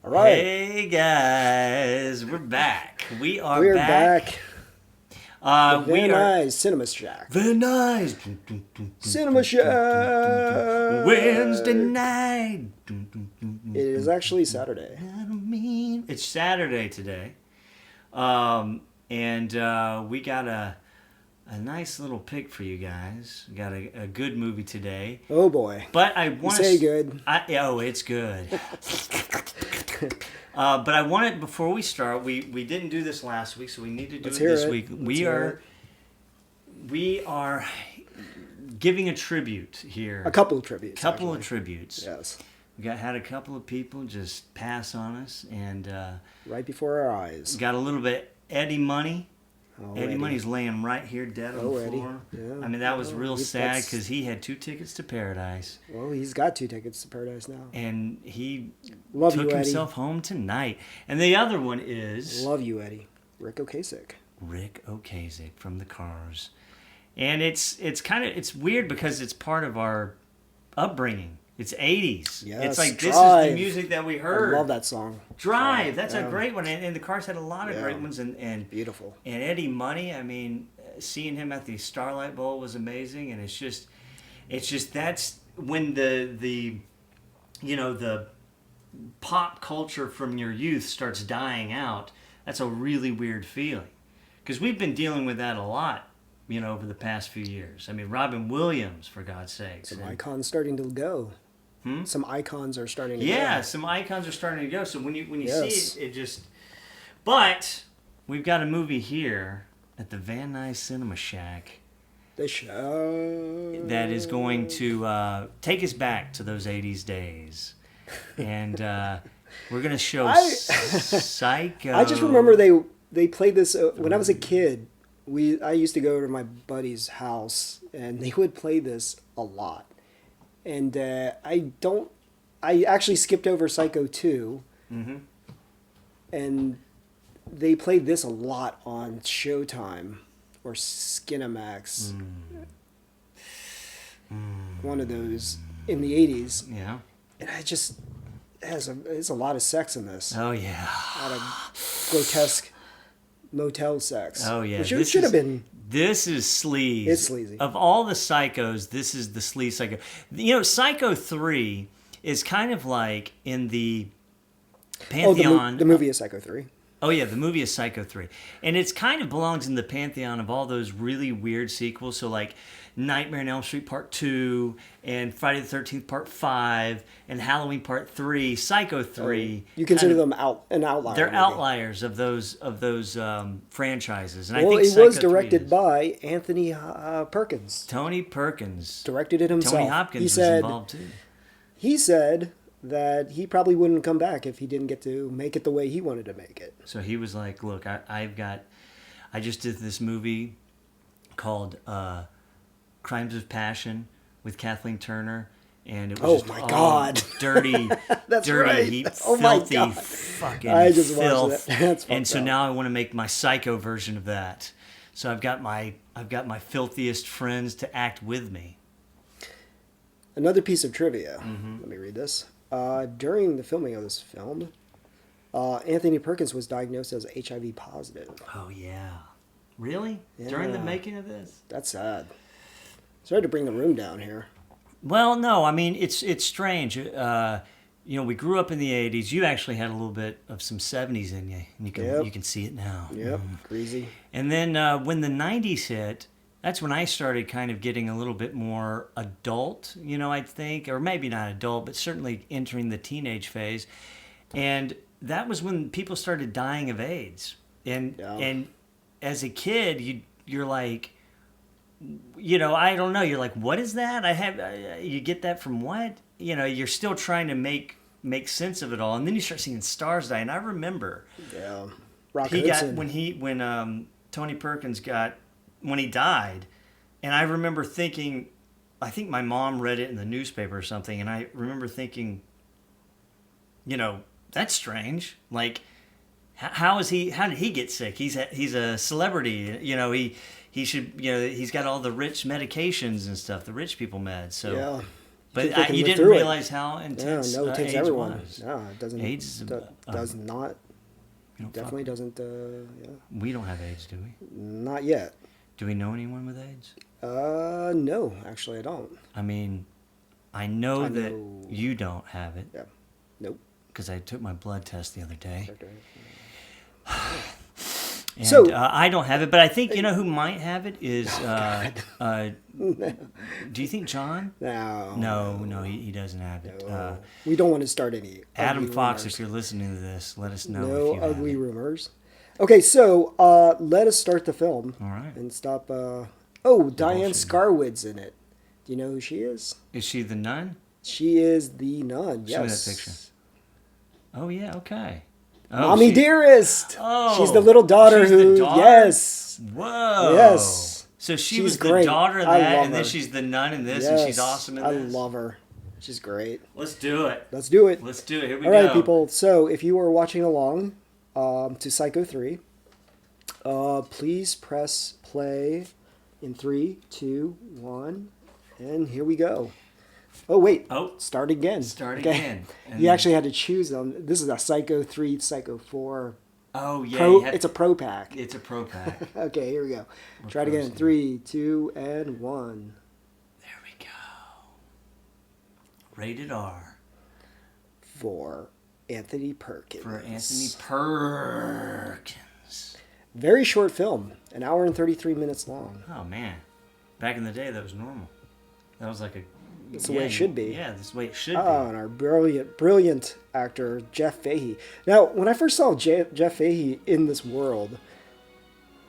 All right. Hey guys, we're back. We're back. We are Nuys Cinema Shack. Van Nuys Cinema Shack. Wednesday night. It is actually Saturday. It's Saturday today, and we got a nice little pick for you guys. We got a good movie today. Oh boy. But I want to say good. It's good. But I wanted, before we start, we didn't do this last week, so we need to do it this week. We are giving a tribute here. A couple of tributes. Of tributes. Yes. We had a couple of people just pass on us, and right before our eyes. Got a little bit Eddie Money. Oh, Eddie Money's laying right here dead on the floor. Yeah. I mean, that was real sad because he had 2 tickets to paradise. Well, he's got 2 tickets to paradise now. And he took himself home tonight. And the other one is... Love you, Eddie. Rick Ocasek. Rick Ocasek from The Cars. And it's weird because it's part of our upbringing. It's 80s. Yes, it's like, this Drive. is the music that we heard. I love that song. Drive. That's a great one. And The Cars had a lot of great ones. And beautiful. And Eddie Money, I mean, seeing him at the Starlight Bowl was amazing. And it's just that's when the pop culture from your youth starts dying out. That's a really weird feeling. Because we've been dealing with that a lot, over the past few years. I mean, Robin Williams, for God's sakes. Some icons starting to go. Some icons are starting to go. Yeah, some icons are starting to go. So when you see it just... But we've got a movie here at the Van Nuys Cinema Shack. The show. That is going to take us back to those 80s days. And we're going to show Psycho. I just remember they played this when I was a kid. I used to go to my buddy's house, and they would play this a lot. And I actually skipped over Psycho 2. Mm-hmm. And they played this a lot on Showtime or Skinamax. One of those in the 80s. Yeah. And there's a lot of sex in this. Oh, yeah. A lot of grotesque motel sex. Oh, yeah. Which should have been. This is sleaze. It's sleazy. Of all the Psychos, this is the sleaze Psycho. Psycho 3 is kind of like in the pantheon. Oh, the movie is Psycho 3. Oh, yeah, the movie is Psycho 3. And it kind of belongs in the pantheon of all those really weird sequels. So, like, Nightmare on Elm Street Part 2, and Friday the 13th Part 5, and Halloween Part 3, Psycho 3. You consider them an outlier. They're outliers of those franchises. And I think it Psycho was directed by Anthony Perkins. Tony Perkins. Directed it himself. Tony Hopkins was involved, too. He said that he probably wouldn't come back if he didn't get to make it the way he wanted to make it. So he was like, look, I just did this movie called Crimes of Passion with Kathleen Turner, and it was God. Dirty, That's dirty, right. filthy, fucking I just filth. Watched that. That's and so up. now I want to make my Psycho version of that. So I've got my filthiest friends to act with me. Another piece of trivia. Let me read this. During the filming of this film, Anthony Perkins was diagnosed as HIV positive. Oh, yeah. Really? Yeah. During the making of this? That's sad. Sorry to bring the room down here. Well, no, I mean, it's strange. We grew up in the 80s. You actually had a little bit of some 70s in you. And you can see it now. Yep, greasy. And then when the 90s hit, that's when I started kind of getting a little bit more adult, I think, or maybe not adult, but certainly entering the teenage phase. And that was when people started dying of AIDS. And as a kid, you're like, I don't know. You're like, what is that? You get that from what? You're still trying to make sense of it all. And then you start seeing stars die. And I remember Rock Hudson. when Tony Perkins when he died, and I remember thinking, I think my mom read it in the newspaper or something, and I remember thinking, that's strange. Like, how did he get sick? He's a celebrity. He should, he's got all the rich medications and stuff, the rich people meds. So But they can you live didn't through it. realize how intense No, it takes AIDS everyone. was. No, it doesn't. AIDS is does not. you know, Definitely doesn't. Yeah, We don't have AIDS, do we? not yet. Do we know anyone with AIDS? No, actually, I don't. I mean, I know that know. you don't have it Yeah, nope. because I took my blood test the other day. Okay. And, So- I don't have it, but I think you know who might have it is. Do you think John? No. No, he doesn't have it. No. We don't want to start any. Adam ugly Fox, rumors. if you're listening to this, let us know No if you have ugly it. rumors. Okay, so let us start the film. All right. And stop. Diane bullshit. Scarwood's in it. Do you know who she is? Is she the nun? She is the nun. Show me Yes. that picture. Oh yeah, okay. Oh, Mommy she- Dearest. Oh, She's the little daughter she's who. the daughter? Yes. Whoa. Yes. So she She's was the great. daughter of I that, love and then her. she's the nun in this, Yes. and she's awesome in I this. love her. She's great. Let's do it. Let's do it. Let's do it. Here we All go. right, people. So if you are watching along to Psycho 3, please press play in 3, 2, 1, and here we go. Oh, wait. Oh. Start again. Start Okay. again. And You actually had to choose them. This is a Psycho 3, Psycho 4. Oh yeah. Pro, you have- it's a pro pack. It's a pro pack. Okay, here we go. What Try it again. pros? 3, 2, and 1. There we go. Rated R For Anthony Perkins. for Anthony Perkins. Very short film. An hour and 33 minutes long. Oh man, back in the day that was normal. That was like a. That's the way it should be. Yeah, that's the way it should Oh, and our brilliant actor, Jeff Fahey. Now, when I first saw Jeff Fahey in this world,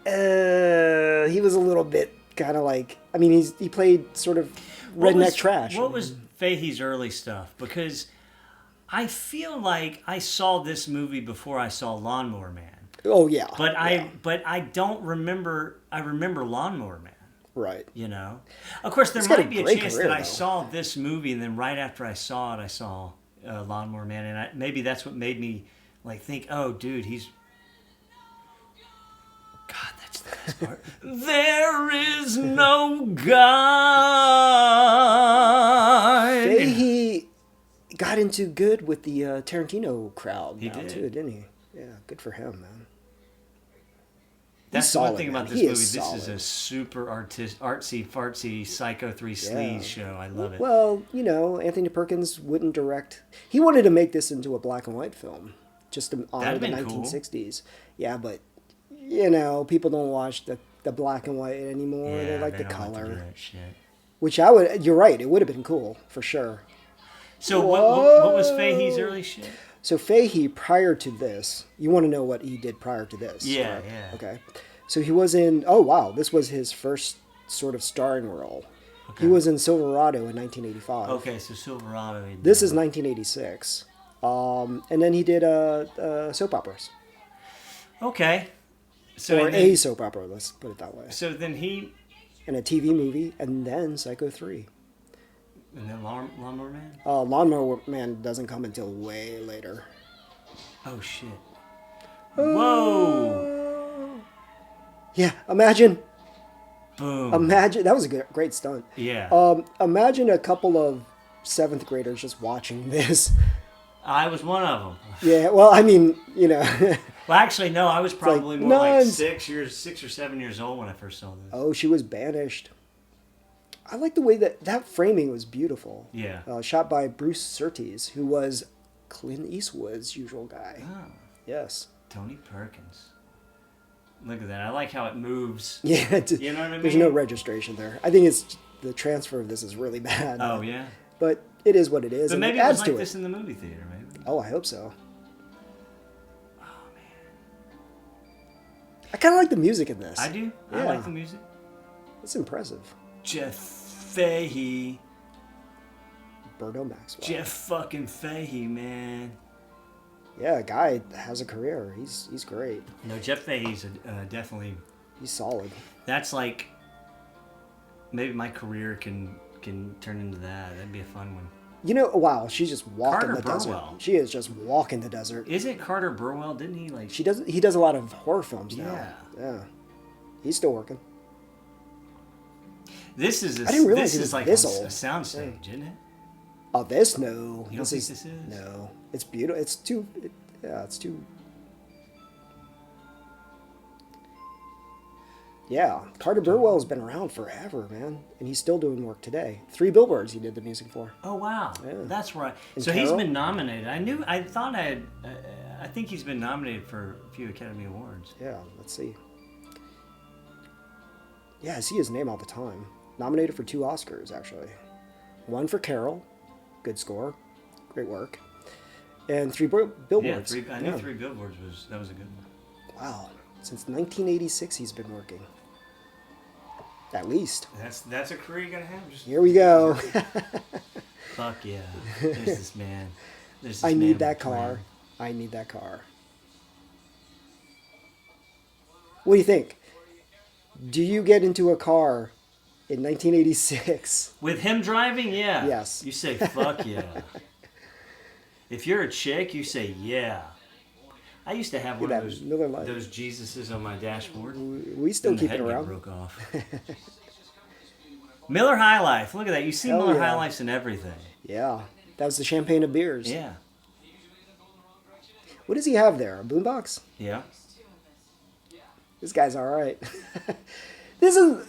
he was a little bit kind of like, I mean, he played sort of be. What redneck was- trash. What was Fahey's early stuff? Because I feel like I saw this movie before I saw Lawnmower Man. Oh, yeah. But yeah. I don't remember. I remember Lawnmower Man. Right. You know, of course, there He's got a might be a great chance career, that I though. saw this movie, and then right after I saw it, I saw Lawnmower Man, and maybe that's what made me like think, oh, dude, he's. God, that's the best part. There is no God. Fahey got into good with the Tarantino crowd He now, did. too, didn't he? Yeah, good for him, man. That's He's the one solid, thing man. about this He movie. is This is solid. a super artsy fartsy Psycho 3 sleaze show. I love it. Well, you know, Anthony Perkins wouldn't direct. He wanted to make this into a black and white film, just to honor That'd the been cool. 1960s. Yeah, but you know, people don't watch the black and white anymore. Yeah, they like the don't like to do color, that shit. which I would. You're right. It would have been cool for sure. So what was Fahey's early shit? So Fahey, prior to this, you want to know what he did prior to this? Yeah, right? yeah. Okay. So he was in. Oh wow, this was his first sort of starring role. Okay. He was in Silverado in 1985. Okay, so Silverado. This is 1986. And then he did soap operas. Okay. So Or and then, a soap opera, let's put it that way. So then he And a TV movie, and then Psycho 3. and then Lawnmower Man. Lawnmower Man doesn't come until way later. Oh shit. Whoa. Yeah, imagine. Boom. Imagine. That was a great stunt. Yeah. Imagine a couple of 7th graders just watching this. I was one of them. Yeah, well, I mean, you know. Well, actually, no. I was probably like more like nuns. 6 or 7 years old when I first saw this. Oh, she was banished. I like the way that framing was beautiful. Yeah. Shot by Bruce Surtees, who was Clint Eastwood's usual guy. Oh, Yes. Tony Perkins. Look at that. I like how it moves. Yeah. You know what I mean? There's no registration there. I think it's the transfer of this is really bad. Oh yeah. But it is what it is. But and maybe it it adds was like to this it. in the movie theater, maybe. Oh, I hope so. Oh man. I kind of like the music in this. I do. I Yeah. like the music. It's impressive. Jeff Fahey. Berto Maxwell. Jeff fucking Fahey, man. Yeah, guy has a career. He's great. No, Jeff Fahey's definitely. He's solid. That's like. Maybe my career can turn into that. That'd be a fun one. You know, wow, she's just walking Carter the desert. Burwell. She is just walking the desert. Isn't Carter Burwell? Didn't he like? He does a lot of horror films now. Yeah. Yeah. He's still working. This is. I didn't realize this he is was like this a old. soundstage, isn't it? Oh, this no. You don't think this is? No. It's beautiful. It's too. Yeah, it's too. Yeah, Carter Burwell's been around forever, man, and he's still doing work today. 3 Billboards he did the music for. Oh wow, Yeah. that's right. And So he's Carol? been nominated. I think he's been nominated for a few Academy Awards. Yeah, let's see. Yeah, I see his name all the time. Nominated for 2 Oscars, actually. 1 for Carol, good score, great work, and 3 Billboards. Yeah, I knew 3 Billboards was a good one. Wow, since 1986 he's been working. At least. That's a career you're gonna have. Just Here we go. fuck yeah, there's this man. There's this I man need with that a plan. car. I need that car. What do you think? Do you get into a car in 1986? With him driving, yeah. Yes. You say fuck yeah. If you're a chick, you say yeah. I used to have one of that Miller Lite. those Jesuses on my dashboard. We still And the keep head it get around. broke off. Miller High Life. Look at that. You see Hell Miller yeah. High Lifes in everything. Yeah, that was the champagne of beers. Yeah. What does he have there? A boombox? Yeah. This guy's all right. This is,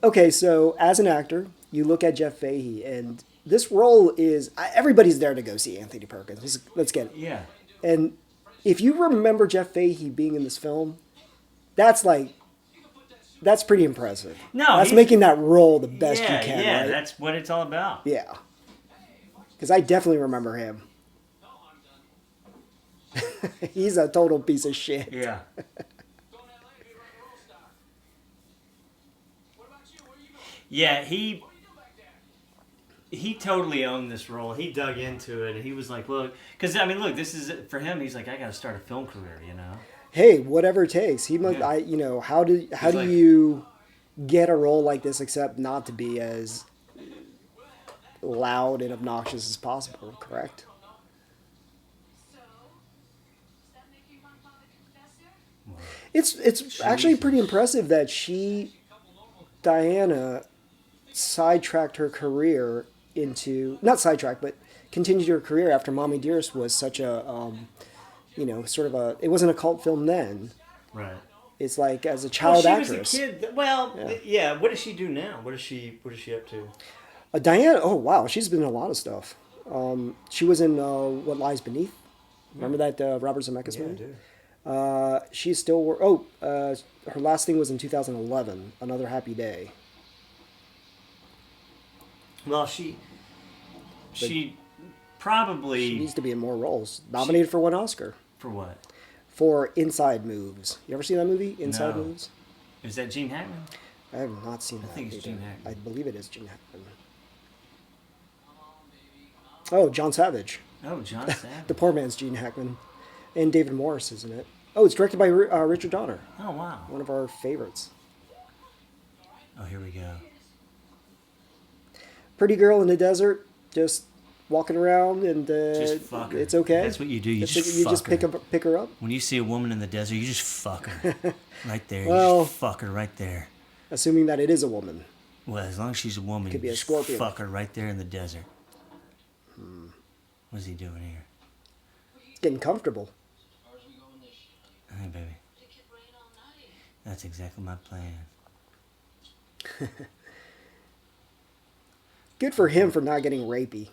okay, so as an actor, you look at Jeff Fahey, and this role is, everybody's there to go see Anthony Perkins. Let's get it. Yeah. And if you remember Jeff Fahey being in this film, that's pretty impressive. No, that's he's- making that role the best yeah, you can, yeah, right? that's what it's all about. Yeah. Because I definitely remember him. He's a total piece of shit. Yeah. Yeah, he totally owned this role. He dug into it. He was like, look, because look, this is for him. He's like, I got to start a film career, Hey, whatever it takes. He must. Yeah. How do like- you get a role like this except not to be as loud and obnoxious as possible? Correct. It's actually pretty impressive that Diana, sidetracked her career into, not sidetracked, but continued her career after Mommy Dearest was such a, sort of it wasn't a cult film then. Right. It's like as a child she actress. was a kid. Well, yeah. What does she do now? What is she up to? Diana, oh wow, she's been in a lot of stuff. She was in What Lies Beneath. Remember that Robert Zemeckis Yeah, I movie? do. She's still her last thing was in 2011, Another Happy Day. Well, she probably She needs to be in more roles. Nominated for 1 Oscar for what? for Inside Moves. You ever seen that movie, Inside No. Moves? Is that Gene Hackman? I have not seen that. think it's either. Gene Hackman. I believe it is Gene Hackman. Oh, John Savage. Oh, John Savage. The poor man's Gene Hackman. And David Morris, isn't it? Oh, it's directed by Richard Donner, Oh wow. one of our favorites. Oh, here we go. Pretty girl in the desert, just walking around, and Just fuck her. it's okay. That's what you do. You That's just it. You fuck just her. pick her up. When you see a woman in the desert, you just fuck her. Right there. Well- you just fuck her right there. Assuming that it is a woman. Well, as long as she's a woman, Could you be a just scorpion. fuck her right there in the desert. What's he doing here? Getting comfortable. Hey, baby. That's exactly my plan. Good for him for not getting rapey.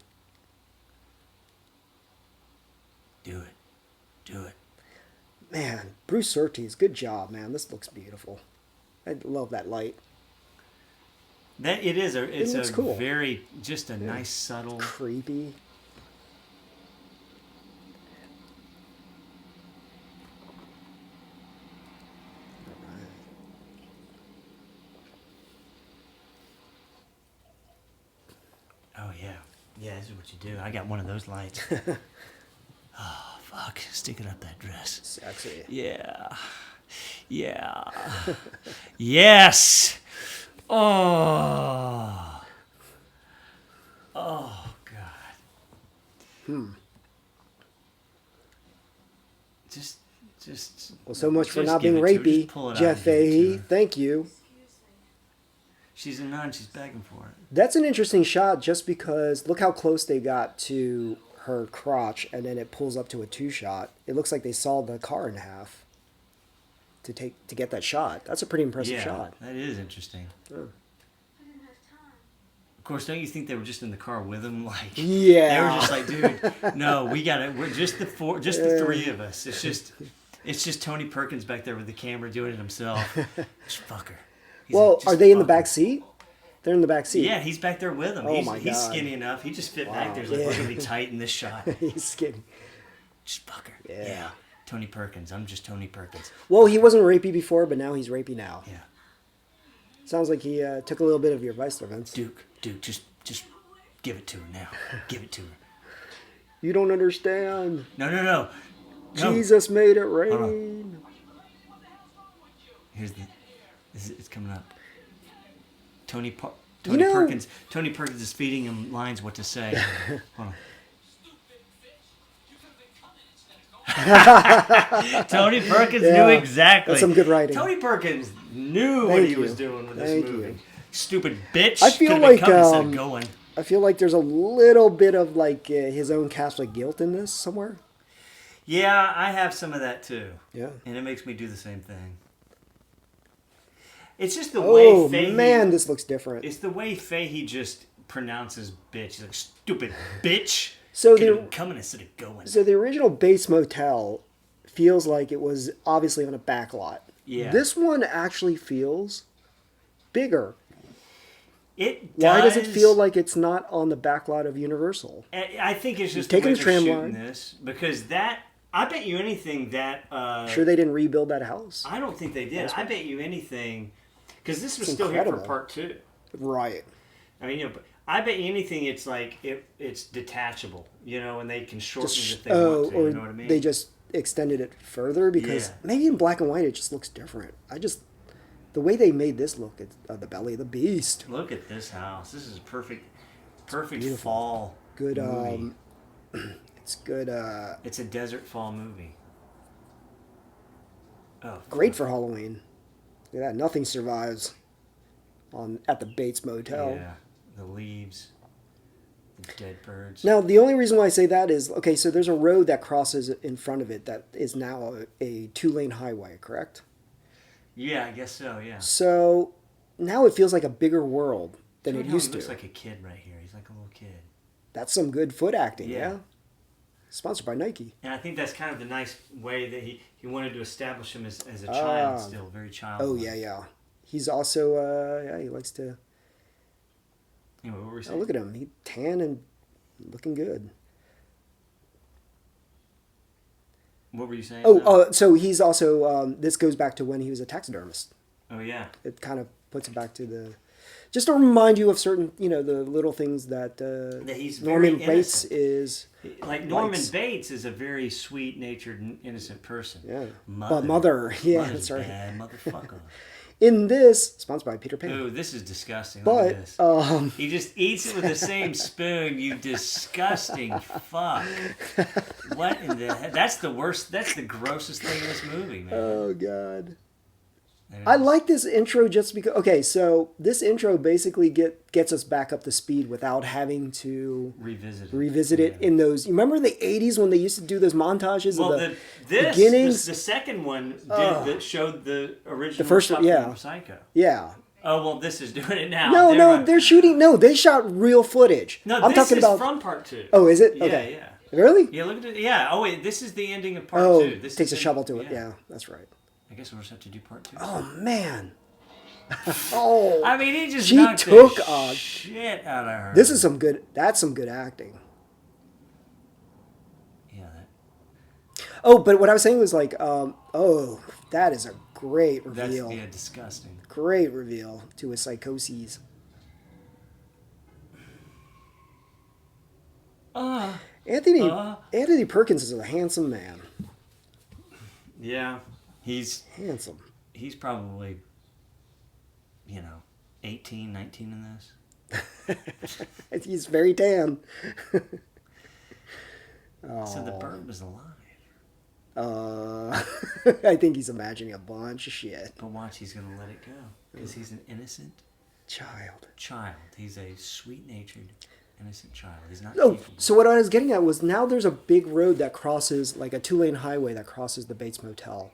Do it. Do it. Man, Bruce Surtees, good job, man. This looks beautiful. I love that light. That it is. It's looks a cool. very just a nice subtle. Creepy. Oh yeah, yeah. This is what you do. I got one of those lights. Oh fuck! Stick it up that dress. Sexy. Yeah. Yeah. Yes. Oh. Oh God. Just. Well, so much for just not give being it to her. rapey, Just pull it out Jeff and give it to Fahey. her. Thank you. She's a nun. She's begging for it. That's an interesting shot just because look how close they got to her crotch, and then it pulls up to a 2-shot. It looks like they sawed the car in half to get that shot. That's a pretty impressive shot. That is interesting. Oh. Of course, don't you think they were just in the car with him? Like, yeah, they were just like, dude, no, we got it. We're just the three of us. It's just Tony Perkins back there with the camera doing it himself. Just fucker. Well, are they in the back seat? They're in the back seat. Yeah, he's back there with him. Oh he's skinny enough. He just fit back there. He's like, we're gonna be tight in this shot. He's skinny. Just fucker. Yeah. Tony Perkins. I'm just Tony Perkins. Well, he wasn't rapey before, but now he's rapey now. Yeah. Sounds like he took a little bit of your advice there, Vince. Duke, just give it to her now. Give it to her. You don't understand. No. Jesus made it rain. Here's it's coming up. Tony Perkins. Tony Perkins is feeding him lines what to say. Hold on. Tony Perkins knew exactly. That's some good writing. Tony Perkins knew what he was doing with this movie. Stupid bitch. I feel like going. I feel like there's a little bit of like his own Catholic guilt in this somewhere. Yeah, I have some of that too. Yeah. And it makes me do the same thing. It's just the way Fahey... Oh, man, this looks different. It's the way Fahey just pronounces bitch. He's like, stupid bitch. So coming instead of going. So the original Bates Motel feels like it was obviously on a back lot. Yeah. This one actually feels bigger. It does. Why does it feel like it's not on the back lot of Universal? I think it's just taking the the tram shooting line. This because that... I bet you anything that... sure they didn't rebuild that house? I don't think they did. I bet you anything... Because this was It's still incredible. here for part 2. Right. I mean, I bet you anything it's like... It's detachable, and they can shorten it if they want to, or you know what I mean? they just extended it further because maybe in black and white it just looks different. The way they made this look, it's the belly of the beast. Look at this house. This is a perfect beautiful. fall Good, movie. It's good. It's a desert fall movie. Oh, great for Halloween. Look at that. Nothing survives at the Bates Motel. Yeah, the leaves, the dead birds. Now, the only reason why I say that is, okay, so there's a road that crosses in front of it that is now a 2-lane highway, correct? Yeah, I guess so, yeah. So now it feels like a bigger world than it used to. He looks like a kid right here. He's like a little kid. That's some good foot acting, yeah? Sponsored by Nike. And I think that's kind of the nice way that he wanted to establish him as a child still, very childlike. Oh, yeah. He's also, he likes to... Anyway, what were we saying? Oh, look at him. He tan and looking good. What were you saying? So he's also, this goes back to when he was a taxidermist. Oh, yeah. It kind of puts it back to the... Just to remind you of certain, the little things that he's Norman very Bates innocent. is... Like Norman Bates is a very sweet-natured, innocent person. Yeah. Mother's that's right. bad motherfucker. In this, sponsored by Peter Pan. Ooh, this is disgusting. But, look at this. He just eats it with the same spoon, you disgusting fuck. What in the heck? That's the worst, that's the grossest thing in this movie, man. Oh, God. I like this intro just because... Okay, so this intro basically gets us back up to speed without having to... Revisit it in those... You remember in the 80s when they used to do those montages of the beginnings? The second one that showed the original the first stuff one, from Psycho. Yeah. Oh, well, this is doing it now. No, they're shooting... No, they shot real footage. No, I'm talking about from part 2. Oh, is it? Yeah, okay. yeah. Really? Yeah, look at it. Yeah. Oh, wait, this is the ending of part 2. This takes a shovel to it. Yeah, that's right. I guess we'll just have to do part 2. Oh, man. Oh, I mean, he just she knocked took the shit out of her. This is some good. That's some good acting. Yeah. Oh, but what I was saying was like, that is a great reveal. That's disgusting. Great reveal to his psychoses. Anthony Perkins is a handsome man. Yeah, he's handsome. He's probably, 18, 19 in this. He's very tan. So the bird was alive. I think he's imagining a bunch of shit. But watch, he's going to let it go. Because he's an innocent Child. Child. He's a sweet-natured, innocent child. He's not Oh, capable. so what I was getting at was now there's a big road that crosses, like a 2-lane highway that crosses the Bates Motel.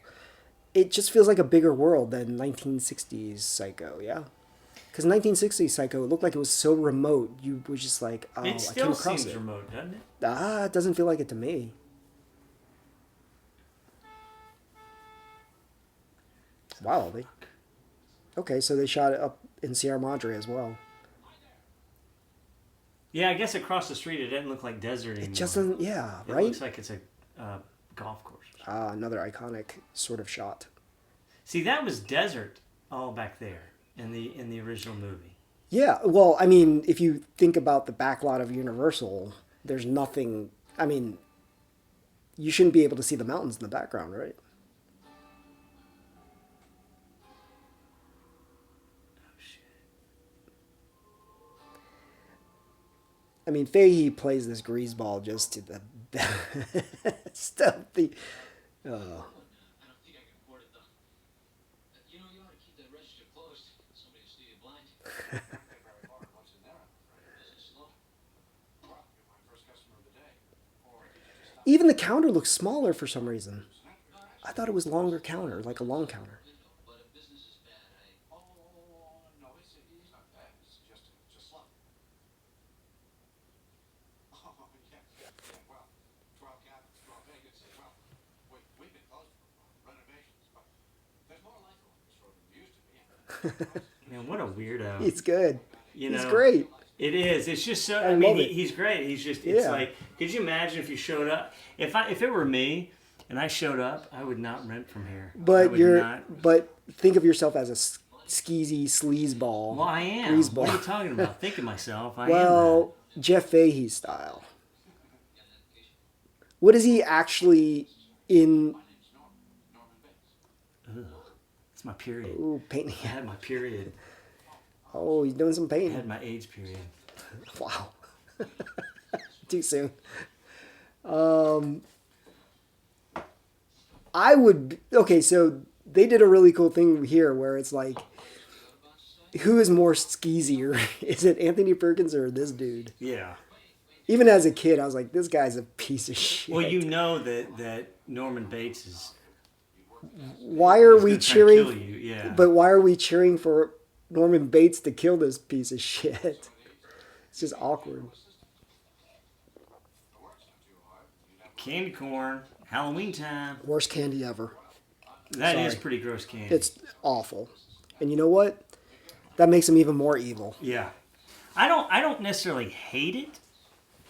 It just feels like a bigger world than 1960s Psycho, yeah? Because 1960s Psycho, it looked like it was so remote. You were just like, oh, I It came still across seems it. remote, doesn't it? It doesn't feel like it to me. Wow. Okay, so they shot it up in Sierra Madre as well. Yeah, I guess across the street it doesn't look like desert anymore. It just doesn't, yeah, It right? looks like it's a golf course. Another iconic sort of shot. See, that was desert all back there in the original movie. Yeah, well, I mean, if you think about the backlot of Universal, there's nothing. I mean, you shouldn't be able to see the mountains in the background, right? Oh shit! I mean, Fahey plays this greaseball just to the stuff. The I don't think I can afford it though. You know, you ought to keep that register closed. Somebody will steal you blind. What's in there? Is it slow? Well, you're my first customer of the day. Or did you just stop? even the counter looks smaller for some reason. I thought it was longer counter, like a long counter. But if business is bad, Oh, no, it's not bad. It's just slow. Oh, yeah. Well, 12 cabins, 12 vacancies. Well, we've been closed for renovations, but there's more life along this road than there used to be. Man, what a weirdo! He's good. You He's know? great. It is. It's just so. I I mean, love it. he's great. He's just. It's Yeah. like. Could you imagine if you showed up? If it were me and I showed up, I would not rent from here. I But would you're. not. But think of yourself as a skeezy sleazeball. Well, I am. Greaseball. What are you talking about? Think of myself. I am. Well, Jeff Fahey style. What is he actually in? That. Ugh. It's my period. Ooh, painting. I had my period. Oh, he's doing some I painting. had my AIDS period. Wow. Too soon. I would. Okay, so they did a really cool thing here where it's like, who is more skeezier? Is it Anthony Perkins or this dude? Yeah. Even as a kid, I was like, this guy's a piece of shit. Well, you know that Norman Bates is. Why are he's we gonna try to kill cheering? you, yeah. But why are we cheering for Norman Bates to kill this piece of shit? It's just awkward. Candy corn, Halloween time. Worst candy ever. That is Sorry. pretty gross candy. It's awful. And you know what? That makes him even more evil. Yeah, I don't necessarily hate it,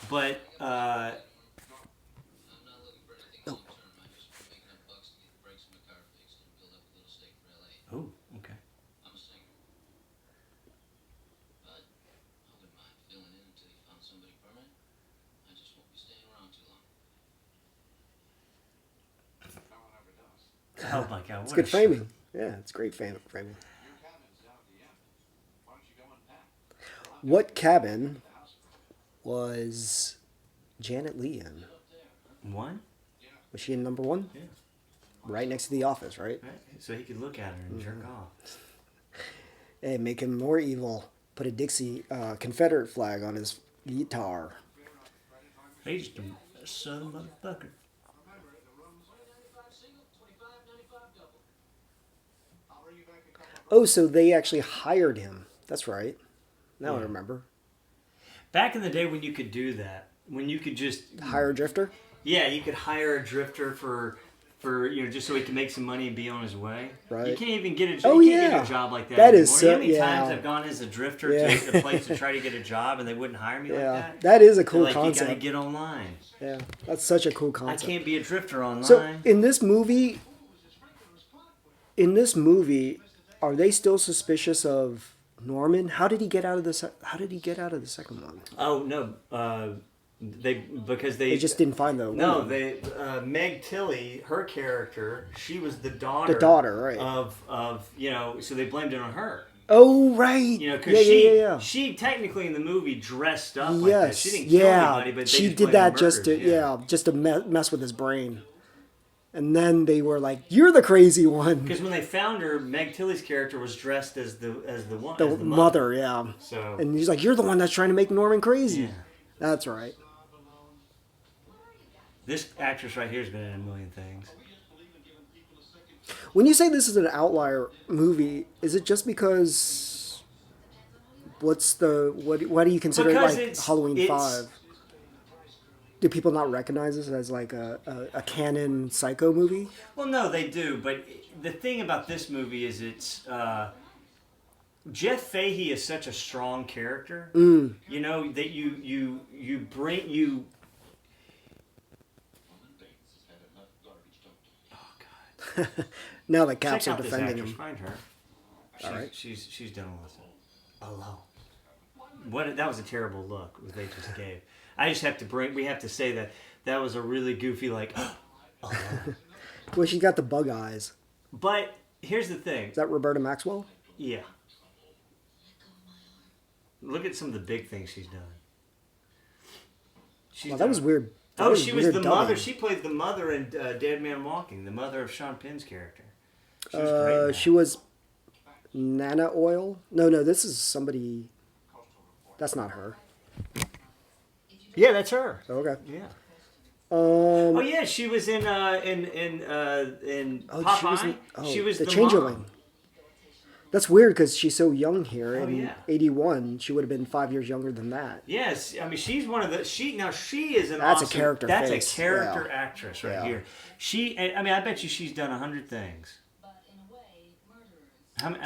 but I'm not looking for anything long term. I just want to make enough bucks to get the brakes on my car fixed and build up a little stake for LA. oh, okay. I'm a singer. But I wouldn't mind filling in until you found somebody permanent. I just won't be staying around too long. No one ever does. Oh my god, It's what good a show. framing. Yeah, it's great framing. Your cabin's down at the end. Why don't you go in that? What cabin was Janet Leigh in? One, Was she in number one? yeah, Right next to The Office, right? right. So he could look at her and jerk Mm-hmm. off. Hey, make him more evil. Put a Dixie Confederate flag on his guitar. He's just a southern motherfucker. Remember, the room's 25 single, 25.95 double. I'll bring you back a couple of Oh, so they actually hired him. That's right. Now I Yeah. remember. Back in the day when you could do that, when you could just Hire a drifter? yeah, you could hire a drifter for just so he can make some money and be on his way. Right. You can't even get a Oh, you can't yeah. get a job like that. That anymore. is You know so- how many yeah. times I've gone as a drifter Yeah. to a place to try to get a job and they wouldn't hire me like Yeah. that. That is a They're cool like, you gotta concept. get online. Yeah, that's such a cool I concept. can't be a drifter online. So in this movie, are they still suspicious of Norman? How did he get out of the? How did he get out of the second one? Oh no, They just didn't find the no woman. they Meg Tilly, her character, she was the daughter. The daughter, right. Of so they blamed it on her. Oh right. You know, because yeah. she technically in the movie dressed up like that. Yes. She didn't kill Yeah. anybody, but they She just did blamed that the just to murders, just to mess with his brain. And then they were like, "You're the crazy one." Because when they found her, Meg Tilly's character was dressed as the one, The as the mother, yeah. So And he's like, "You're the one that's trying to make Norman crazy." yeah. That's right. This actress right here has been in a million things. When you say this is an outlier movie, is it just because why do you consider Because it like Halloween 5? Do people not recognize this as like a canon Psycho movie? Well, no, they do. But the thing about this movie is it's Jeff Fahey is such a strong character. You know that you bring you. Oh God! Now the Caps Check are out this defending actress. him. Find her. All right. She's done with it. Hello. What? That was a terrible look that they just gave. I just have to we have to say that was a really goofy like. Well, she got the bug eyes. But here's the thing. Is that Roberta Maxwell? Yeah. Look at some of the big things she's done. Wow, that was weird. She was the dubbing. mother. She played the mother in Dead Man Walking, the mother of Sean Penn's character. She was great in that. She was Nana Oil. No, this is somebody. That's not her. Yeah, that's her. Okay. Yeah. Um, Oh yeah, she was in Popeye. She was the the Changeling. mom. That's weird because she's so young here. Oh, In yeah. 81, she would have been 5 years younger than that. Yes, I mean she's one of the she is an That's a awesome, character That's face. a character Yeah. actress right Yeah. here. I mean I bet you she's done 100 things.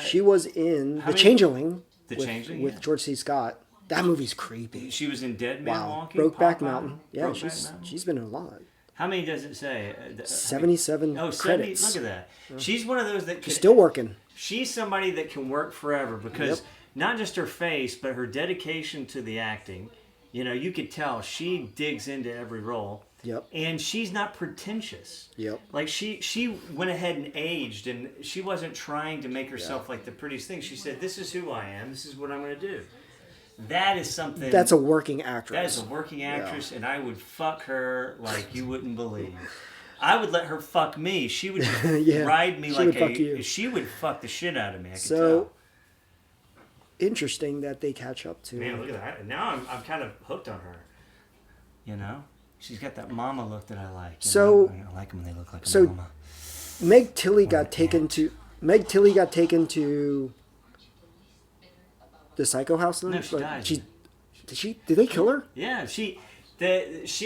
She was in how The many- Changeling. The with, Changeling, with yeah. George C. Scott. That movie's creepy. She was in Dead Man Wow. Walking. Brokeback Popeye, Mountain. Yeah, Brokeback Mountain. she's been in a lot. How many does it say? 77 Oh, 70. credits. Look at that. She's one of those that She's still working. She's somebody that can work forever because Yep. not just her face, but her dedication to the acting. You know, you could tell she digs into every role. Yep. And she's not pretentious. Yep. Like she went ahead and aged, and she wasn't trying to make herself like the prettiest thing. She said, "This is who I am. This is what I'm going to do." That is something. That's a working actress. That is a working actress, and I would fuck her like you wouldn't believe. I would let her fuck me. She would Yeah, ride me she like would fuck you. She would fuck the shit out of me. I could So tell. interesting that they catch up to. Man, look at that. Now I'm kind of hooked on her. You know, she's got that mama look that I like. You So- know? I like them when they look like a so- mama. Meg Tilly got Or taken ant. to the Psycho House. Then? No, she died. Did they kill her? Yeah, she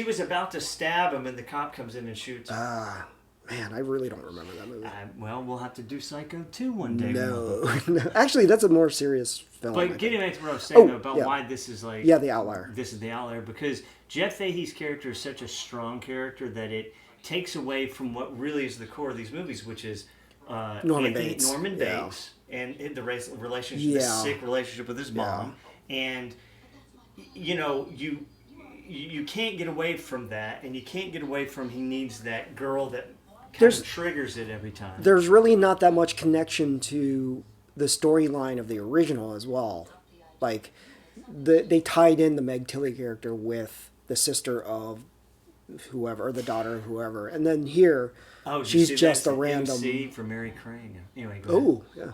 was about to stab him, and the cop comes in and shoots her. Ah, man, I really don't remember that movie. Well, we'll have to do Psycho 2 one day. No. No. Actually, that's a more serious film. I But think. getting back to what I was saying Oh, about yeah. why this is like... Yeah, the outlier. This is the outlier, because Jeff Fahey's character is such a strong character that it takes away from what really is the core of these movies, which is Norman Bates. Norman Yeah. Bates and the relationship, the Yeah. sick relationship with his mom. And, you know, you can't get away from that, and you can't get away from he needs that girl that kind of triggers it every time. There's really not that much connection to the storyline of the original as well. Like, they tied in the Meg Tilly character with the sister of whoever, or the daughter of whoever. And then here, Oh, did you she's see just a that's the random... MC for Mary Crane. Anyway, go ahead. Oh, yeah.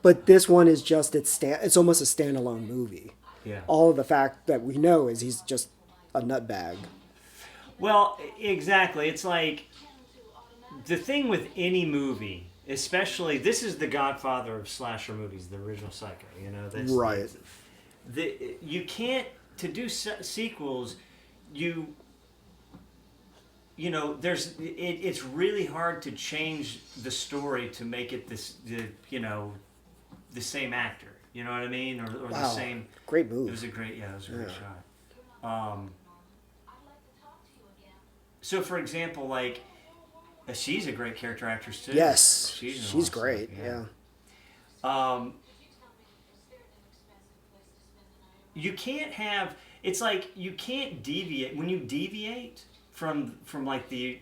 But this one is just, it's almost a standalone movie. Yeah. All of the fact that we know is he's just a nutbag. Well, exactly. It's like the thing with any movie, especially this is the godfather of slasher movies, the original Psycho. You know, that's Right. You can't to do sequels. You know, it's really hard to change the story to make it the same actor. You know what I mean, or the Wow. same. Great move. It was a great shot. So, for example, like, she's a great character actress too. Yes, she's she's great. Yeah. You can't have. It's like you can't deviate when you deviate from like the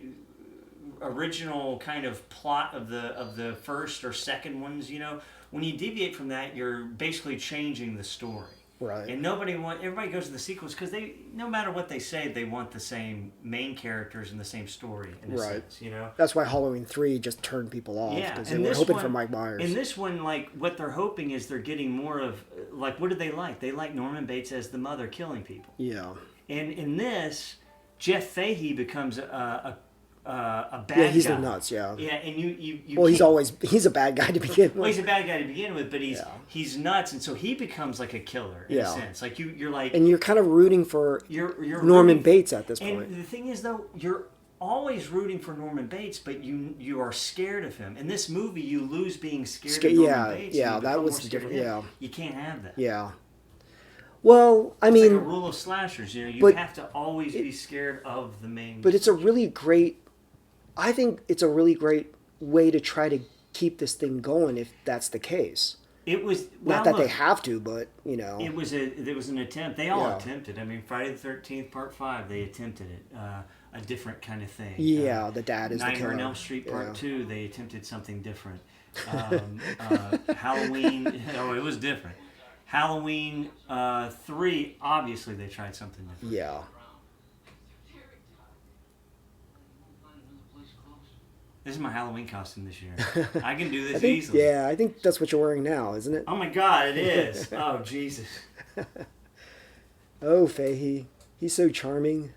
original kind of plot of the first or second ones. You know, when you deviate from that, you're basically changing the story. Right. And everybody goes to the sequels because no matter what they say, they want the same main characters and the same story in a sense, you know? That's why Halloween 3 just turned people off, Yeah, because they and were this hoping one, for Mike Myers. in this one, like, what they're hoping is they're getting more of, like, what do they like? They like Norman Bates as the mother killing people. Yeah. And in this, Jeff Fahey becomes a bad guy. Yeah, he's the nuts, yeah. Yeah, and you Well, can't- he's a bad guy to begin with. Well, he's a bad guy to begin with, but he's Yeah. he's nuts, and so he becomes like a killer in a sense. Like you're like, And you're kind of rooting for you're Norman rooting- Bates at this And point. the thing is, though, you're always rooting for Norman Bates, but you are scared of him. In this movie, you lose being scared of Norman Bates. Yeah, and you that become was more scared different. of him. Yeah. You can't have that. Yeah. Well, I It's mean, like a rule of slashers. You know, you but have to always be scared of the main. but it's a really great. I think it's a really great way to try to keep this thing going if that's the case. It was Not that they have to, but you know. There was an attempt. They all Yeah. attempted. I mean, Friday the 13th, Part 5, they attempted it. A different kind of thing. Yeah, the dad is the Nightmare killer. on Elm Street Part Yeah. 2, they attempted something different. Halloween, it was different. Halloween 3, obviously they tried something different. Yeah. This is my Halloween costume this year. I can do this I easily. think that's what you're wearing now, isn't it? Oh my God, it is. Oh, Jesus. Oh, Fahey. He's so charming.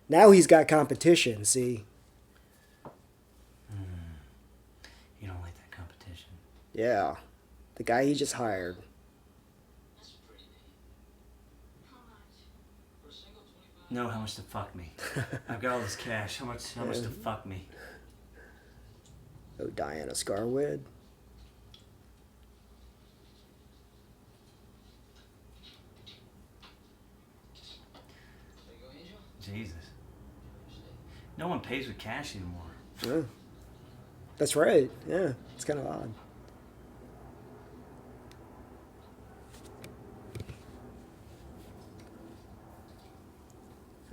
Now he's got competition, see? You don't like that competition. Yeah. The guy he just hired. That's pretty neat. How much? For a single 25? No, how much to fuck me? I've got all this cash. How much to fuck me? Oh, Diana Scarwood. There you go, Angel. Jesus. No one pays with cash anymore. Yeah. That's right. Yeah. It's kind of odd.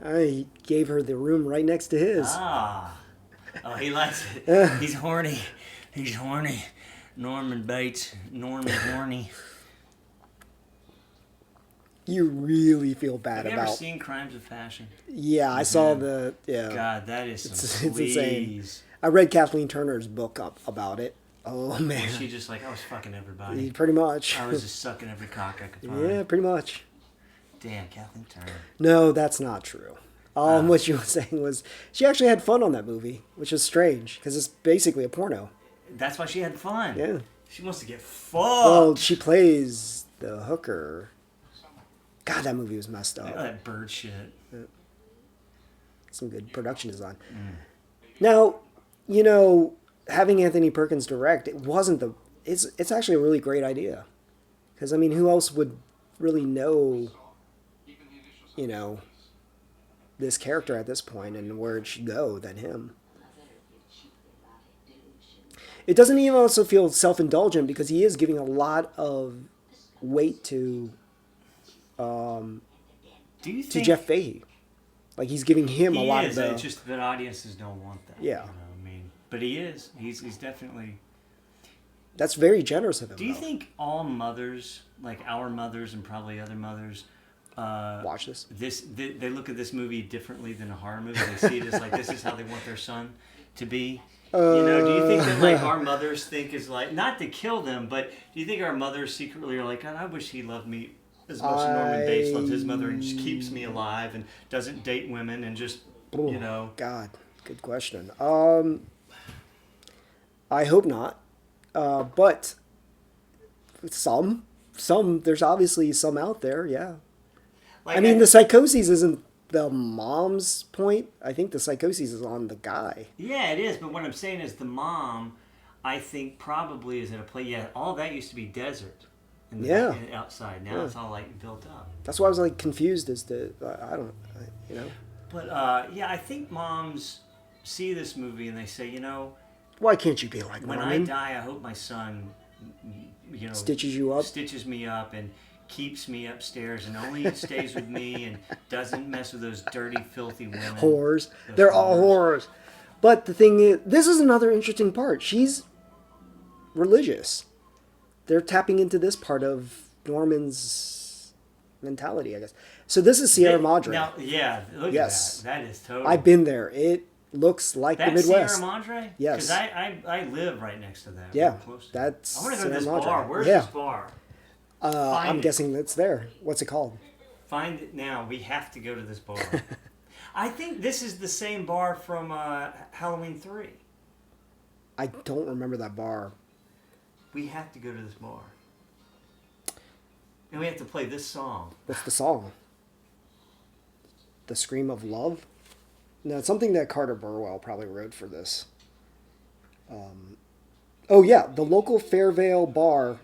I gave her the room right next to his. Ah. Oh, he likes it. He's horny. He's horny. Norman Bates. Norman horny. You really feel bad Have you about. ever seen Crimes of Passion? Yeah, I saw the. Yeah. God, that is some It's insane. sleaze. I read Kathleen Turner's book up about it. Oh man. Was she just like, I was fucking everybody. Pretty much. I was just sucking every cock I could find. Yeah, pretty much. Damn, Kathleen Turner. No, that's not true. What you were saying was she actually had fun on that movie, which is strange because it's basically a porno. That's why she had fun. Yeah. She wants to get fucked. Well, she plays the hooker. God, that movie was messed Look at up. that bird shit. Some good production design. Now, you know, having Anthony Perkins direct, it wasn't the. It's actually a really great idea, because I mean, who else would really know, you know, this character at this point and where it should go than him? It doesn't even also feel self-indulgent because he is giving a lot of weight to Do you think to Jeff Fahey. Like he's giving him a lot of the. It's just that audiences don't want that. Yeah. You know, I mean, but he is. He's definitely. That's very generous of him. Do you though. think all mothers, like our mothers and probably other mothers, Watch this. they look at this movie differently than a horror movie? They see it as like this is how they want their son to be. You know, do you think that like our mothers think is like not to kill them, but do you think our mothers secretly are like, God, I wish he loved me as much as Norman Bates loves his mother and just keeps me alive and doesn't date women and just you know. God, good question. I hope not. But some, there's obviously some out there. Yeah. Like, I mean, the psychosis isn't the mom's point. I think the psychosis is on the guy. Yeah, it is. But what I'm saying is the mom, I think probably is at a place. Yeah, all that used to be desert. In the outside. Now it's all like built up. That's why I was like confused as to you know. But yeah, I think moms see this movie and they say, you know, Why can't you be like when Norman? I die, I hope my son, you know, Stitches you up? stitches me up, and keeps me upstairs, and only stays with me, and doesn't mess with those dirty, filthy women. Whores. Those They're all whores. whores. But the thing is, this is another interesting part. She's religious. They're tapping into this part of Norman's mentality, I guess. So this is Sierra Madre. Now, yeah, look Yes. at that. That is totally. I've been there. It looks like That's the Midwest. Sierra Madre? Yes. Because I live right next to that. Yeah, real close to that's I want to go to this Sierra Madre. bar. Where's Yeah. this bar? I'm it. guessing it's there. What's it called? Find it now. We have to go to this bar. I think this is the same bar from Halloween 3. I don't remember that bar. We have to go to this bar. And we have to play this song. What's the song? The Scream of Love? No, it's something that Carter Burwell probably wrote for this. Oh yeah, the local Fairvale bar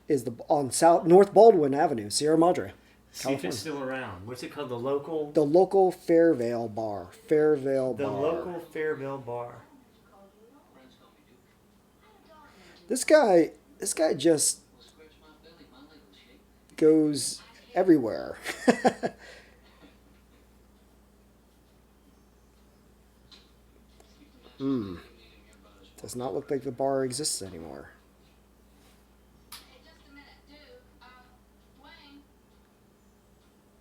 is on North Baldwin Avenue, Sierra Madre, See California. if it's still around. What's it called? The local. The local Fairvale bar. Fairvale The bar. local Fairville bar. This guy just goes everywhere. Does not look like the bar exists anymore. Hey, just a minute, dude. Wayne,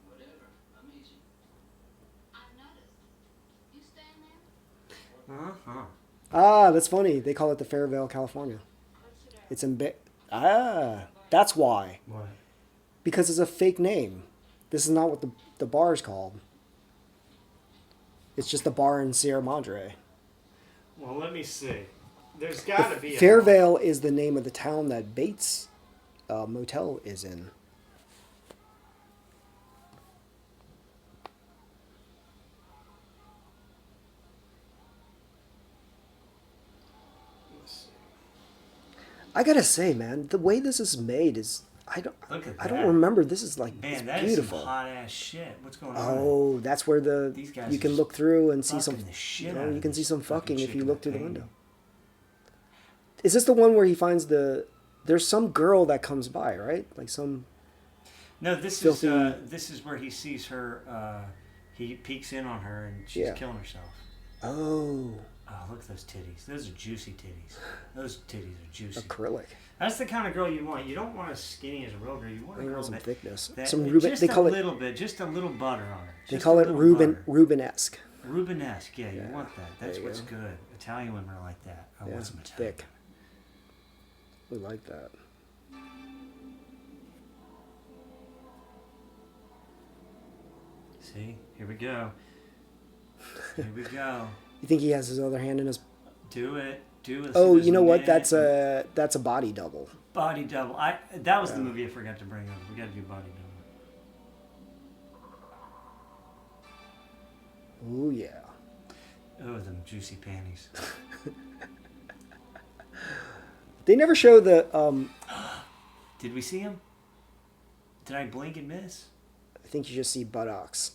Whatever. I'm easy. I've noticed. You staying there? Uh-huh. Ah, that's funny. They call it the Fairvale, California. What's your It's in that's why. What? Because it's a fake name. This is not what the bar is called. It's just the bar in Sierra Madre. Well, let me see. There's got to be a Fairvale is the name of the town that Bates Motel is in. I gotta say, man, the way this is made is Look at I don't that. remember. This is like Man, it's that is beautiful. some hot ass shit. What's going on? Oh, that's where These guys you can are look through and see some. fucking the shit You out know, of you can this see some fucking fucking if chick you in look that through the painting. window. Is this the one where he finds the? There's some girl that comes by, right? Like some. No, this Filthy- is where he sees her. He peeks in on her and she's Yeah. killing herself. Oh, Oh, look at those titties. Those are juicy titties. Those titties are juicy. acrylic. That's the kind of girl you want. You don't want as skinny as a real girl. You want a You girl want some that, thickness. that Some Ruben. just They call a it. little bit, just a little butter on her. They Just call a it little butter. Rubenesque. Rubenesque. Yeah, you Yeah. want that. That's There you what's go. good. Italian women are like that. I Yeah, want some Italian. thick. We like that. See, here we go. Here we go. You think he has his other hand in his? Do it. Do it. Oh, See, you know what? there's That's a body double. Body Double. That was the Yeah. movie I forgot to bring up. We got to do Body Double. Oh yeah. Oh, them juicy panties. They never show the. Did we see him? Did I blink and miss? I think you just see buttocks.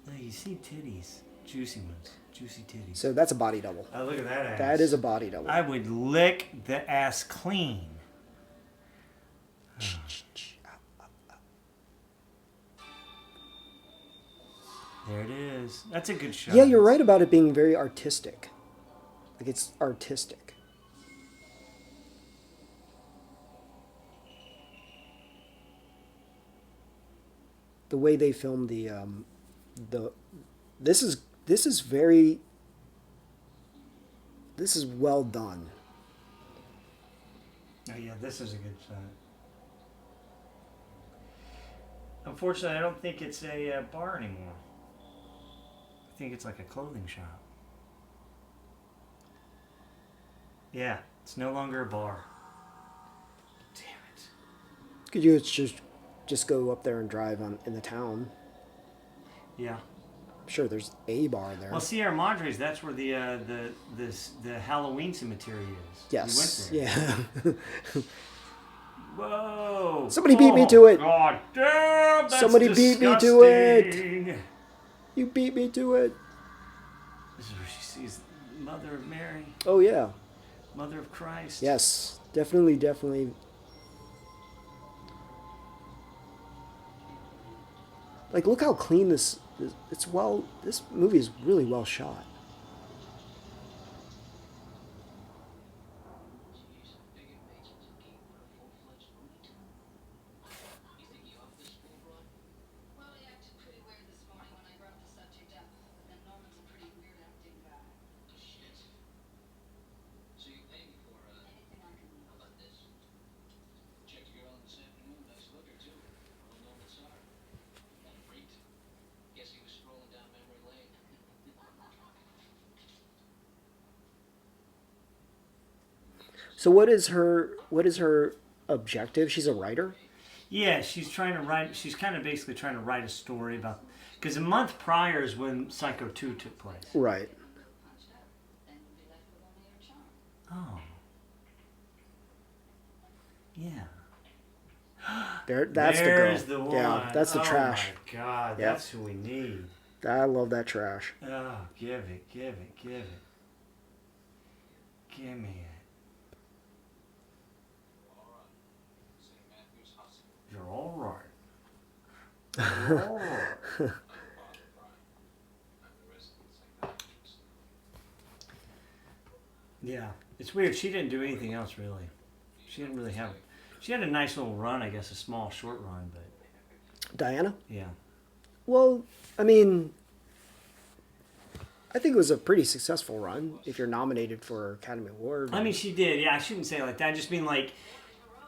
No, you see titties. Juicy ones. Juicy titties. So that's a body double. Oh, look at that ass. That is a body double. I would lick the ass clean. There it is. That's a good shot. Yeah, you're right about it being very artistic. Like it's artistic. The way they filmed the this is very this is well done. Oh, yeah, this is a good shot. Unfortunately, I don't think it's a bar anymore. I think it's like a clothing shop. Yeah, it's no longer a bar. Damn it. Could you just go up there and drive in the town? Yeah. I'm sure there's a bar there. Well, Sierra Madre's, that's where the Halloween cemetery is. Yes. We went there. Yeah. Whoa. Somebody beat me to it. God damn, that's Somebody beat me to it. disgusting. You beat me to it. This is where she sees Mother of Mary, Oh yeah. Mother of Christ. Yes. Definitely. Like, look how clean this is. This movie is really well shot. Jeez, big inmates was a game for a full-fledged movie. So what is her objective? She's a writer? Yeah, she's trying to write. She's kind of basically trying to write a story about. Because a month prior is when Psycho 2 took place. Right. Punch up. Then you'll be left with only your charm. Oh. Yeah. That's There's the girl. one. Yeah, that's the trash. Oh my God, Yeah. that's who we need. I love that trash. Oh, give it, give it, give it. Give me it. St. Matthew's Hospital. You're all right. You're all right. I'm the resident psychiatrist. Yeah, it's weird. She didn't do anything else really. She didn't really have. She had a nice little run, I guess, a small, short run, but Diana? yeah. Well, I mean, I think it was a pretty successful run if you're nominated for Academy Award. I mean, she did. Yeah, I shouldn't say it like that. I just mean like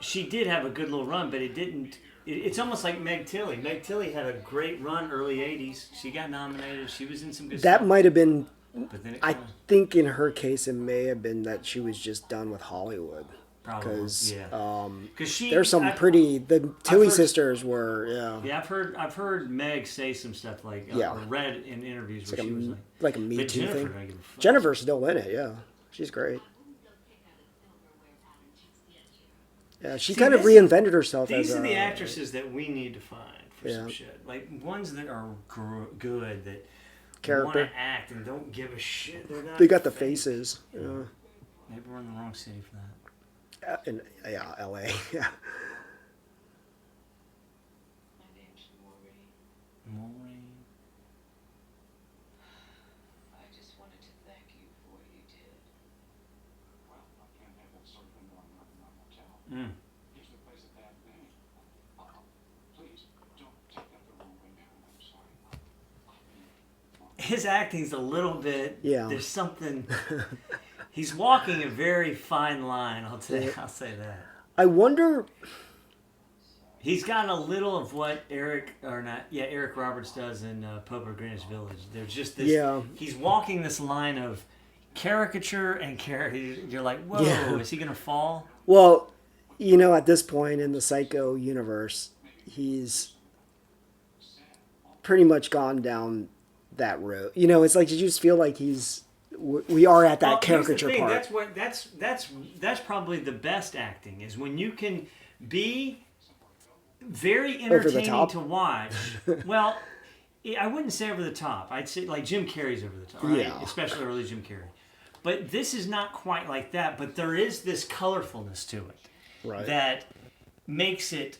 she did have a good little run, but it didn't. It's almost like Meg Tilly. Meg Tilly had a great run early '80s. She got nominated. She was in some good That stuff. might have been, But then it I kinda, think in her case, it may have been that she was just done with Hollywood. probably Because yeah. Because she there's some I- the Tilly heard- sisters were, yeah. Yeah, I've heard Meg say some stuff like Yeah. or read in interviews It's where she was like a Me but Too Jennifer thing. don't give a fuck. Jennifer's still in it, yeah. She's great. Yeah, she See, kind of this- reinvented herself These as are the a actresses that we need to find for some Yeah. shit. Like ones that are good that want character. to act and don't give a shit. They're not They got the fake. faces. Yeah. Maybe we're in the wrong city for that. In LA. Yeah. My name's Maureen. Maureen. I just wanted to thank you for what you did. Well, I can't have that sort of thing going on in my motel. Mm. Gives the place a bad name. Please, don't take that the wrong way, man. I'm sorry. I mean, His acting's a little bit. Yeah. There's something. He's walking a very fine line. I'll say that. I wonder. He's got a little of what Eric Roberts does in Pope of Greenwich Village. There's just this. Yeah. He's walking this line of caricature and You're like, whoa, Yeah. is he gonna fall? Well, at this point in the Psycho universe, he's pretty much gone down that road. It's like you just feel like we are at that Well, here's the caricature thing, part. That's probably the best acting is when you can be very Over the entertaining top? to watch. Well, I wouldn't say over the top. I'd say like Jim Carrey's over the top, right? Yeah. Especially early Jim Carrey. But this is not quite like that. But there is this colorfulness to it Right. that makes it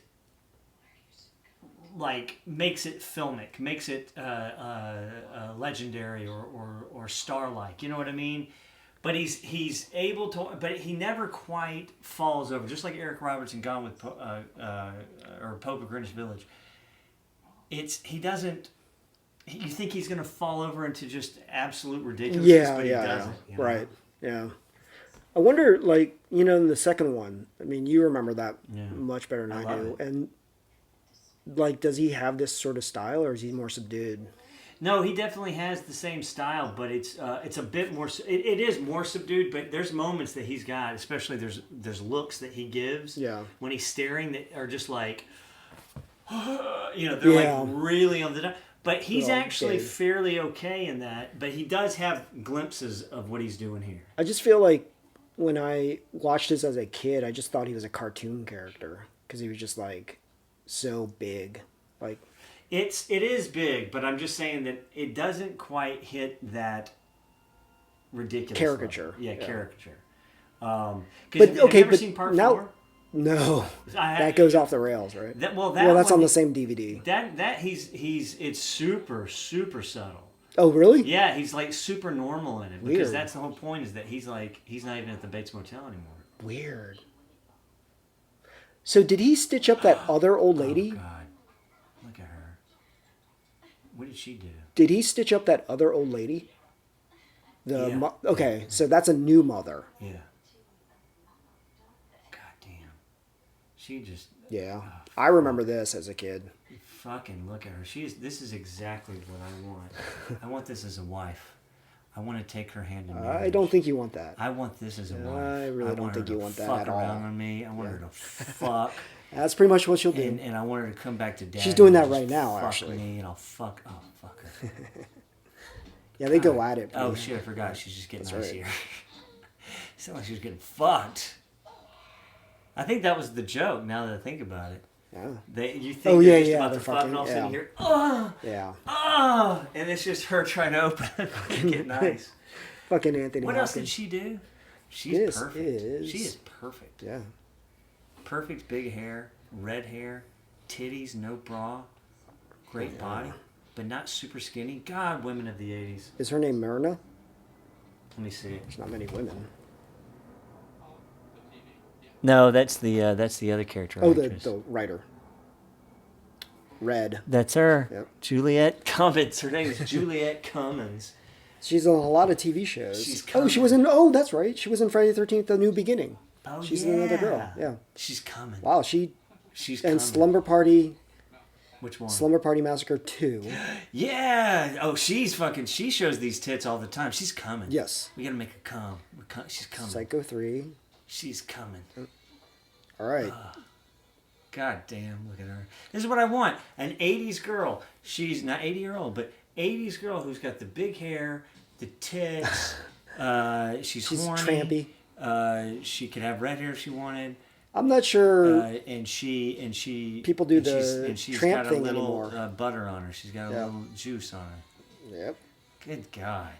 filmic, makes it legendary or star-like. You know what I mean? But he's able to, but he never quite falls over. Just like Eric Roberts in Gone with or Pope of Greenwich Village. He doesn't. You think he's going to fall over into just absolute ridiculousness, Yeah, but he yeah, doesn't. you know? right, yeah. I wonder, in the second one. I mean, you remember that Yeah. much better than I I love do. it. And does he have this sort of style, or is he more subdued? No, he definitely has the same style, but it's a bit more. It is more subdued, but there's moments that he's got, especially there's looks that he gives. Yeah. When he's staring, that are just like, they're Yeah. like really on the. But he's Well, actually Dave. fairly okay in that. But he does have glimpses of what he's doing here. I just feel like when I watched this as a kid, I just thought he was a cartoon character because he was just so big, It is big, but I'm just saying that it doesn't quite hit that ridiculous Caricature. level. Yeah, Yeah. caricature. But, Have you okay, ever but seen part now- 4? No, I- that goes off the rails, right? Well, That's one, on the same DVD. That it's super subtle. Oh, really? Yeah, he's like super normal in it because Weird. that's the whole point is that he's not even at the Bates Motel anymore. Weird. So did he stitch up that other old lady? Oh God, look at her. What did she do? Did he stitch up that other old lady? Yeah. Okay, so that's a new mother. Yeah. God damn. She just Yeah, I remember this as a kid. fucking look at her. This is exactly what I want. I want this as a wife. I want to take her hand in I marriage. don't think you want that. I want this as a wife. I really don't want her think you to want that fuck at all. around on me. I want her to fuck. That's pretty much what she'll do. And I want her to come back to dad. She's doing and that just right now, fuck actually. me, and I'll fuck. Oh, fuck her. Yeah, they go at it. Oh shit! I forgot. She's just getting That's nice right. here. Sounded like she was getting fucked. I think that was the joke. Now that I think about it, Yeah. you think Oh, they're yeah, just yeah, about they're to fuck, and all of a fucking- sudden you hear, oh, Yeah. oh, and it's just her trying to open it and get nice. Fucking Anthony What else Hopkins. did she do? She's This perfect. is- She is perfect. Yeah. Perfect big hair, red hair, titties, no bra, great body, but not super skinny. God, women of the 80s. Is her name Myrna? Let me see. There's not many women. No, that's the other character. Oh, actress. the writer. Red. That's her. Yep. Juliette Cummins. Her name is Juliette Cummins. She's on a lot of TV shows. She's Oh, she was in. Oh, that's right. She was in Friday the 13th: The New Beginning. Oh, She's yeah. another girl. Yeah. She's coming. Wow. She's And coming. Slumber Party. Which one? Slumber Party Massacre 2. Yeah. Oh, she's fucking. She shows these tits all the time. She's coming. Yes. We gotta make her come. She's coming. Psycho 3. She's coming. All right. God damn, look at her. This is what I want. An 80s girl. She's not 80-year-old, but 80s girl who's got the big hair, the tits. She's horny. trampy. She could have red hair if she wanted. I'm not sure And she. people do and the she's tramp got thing a little anymore. butter on her. She's got a Yeah. little juice on her. Yep. Good God.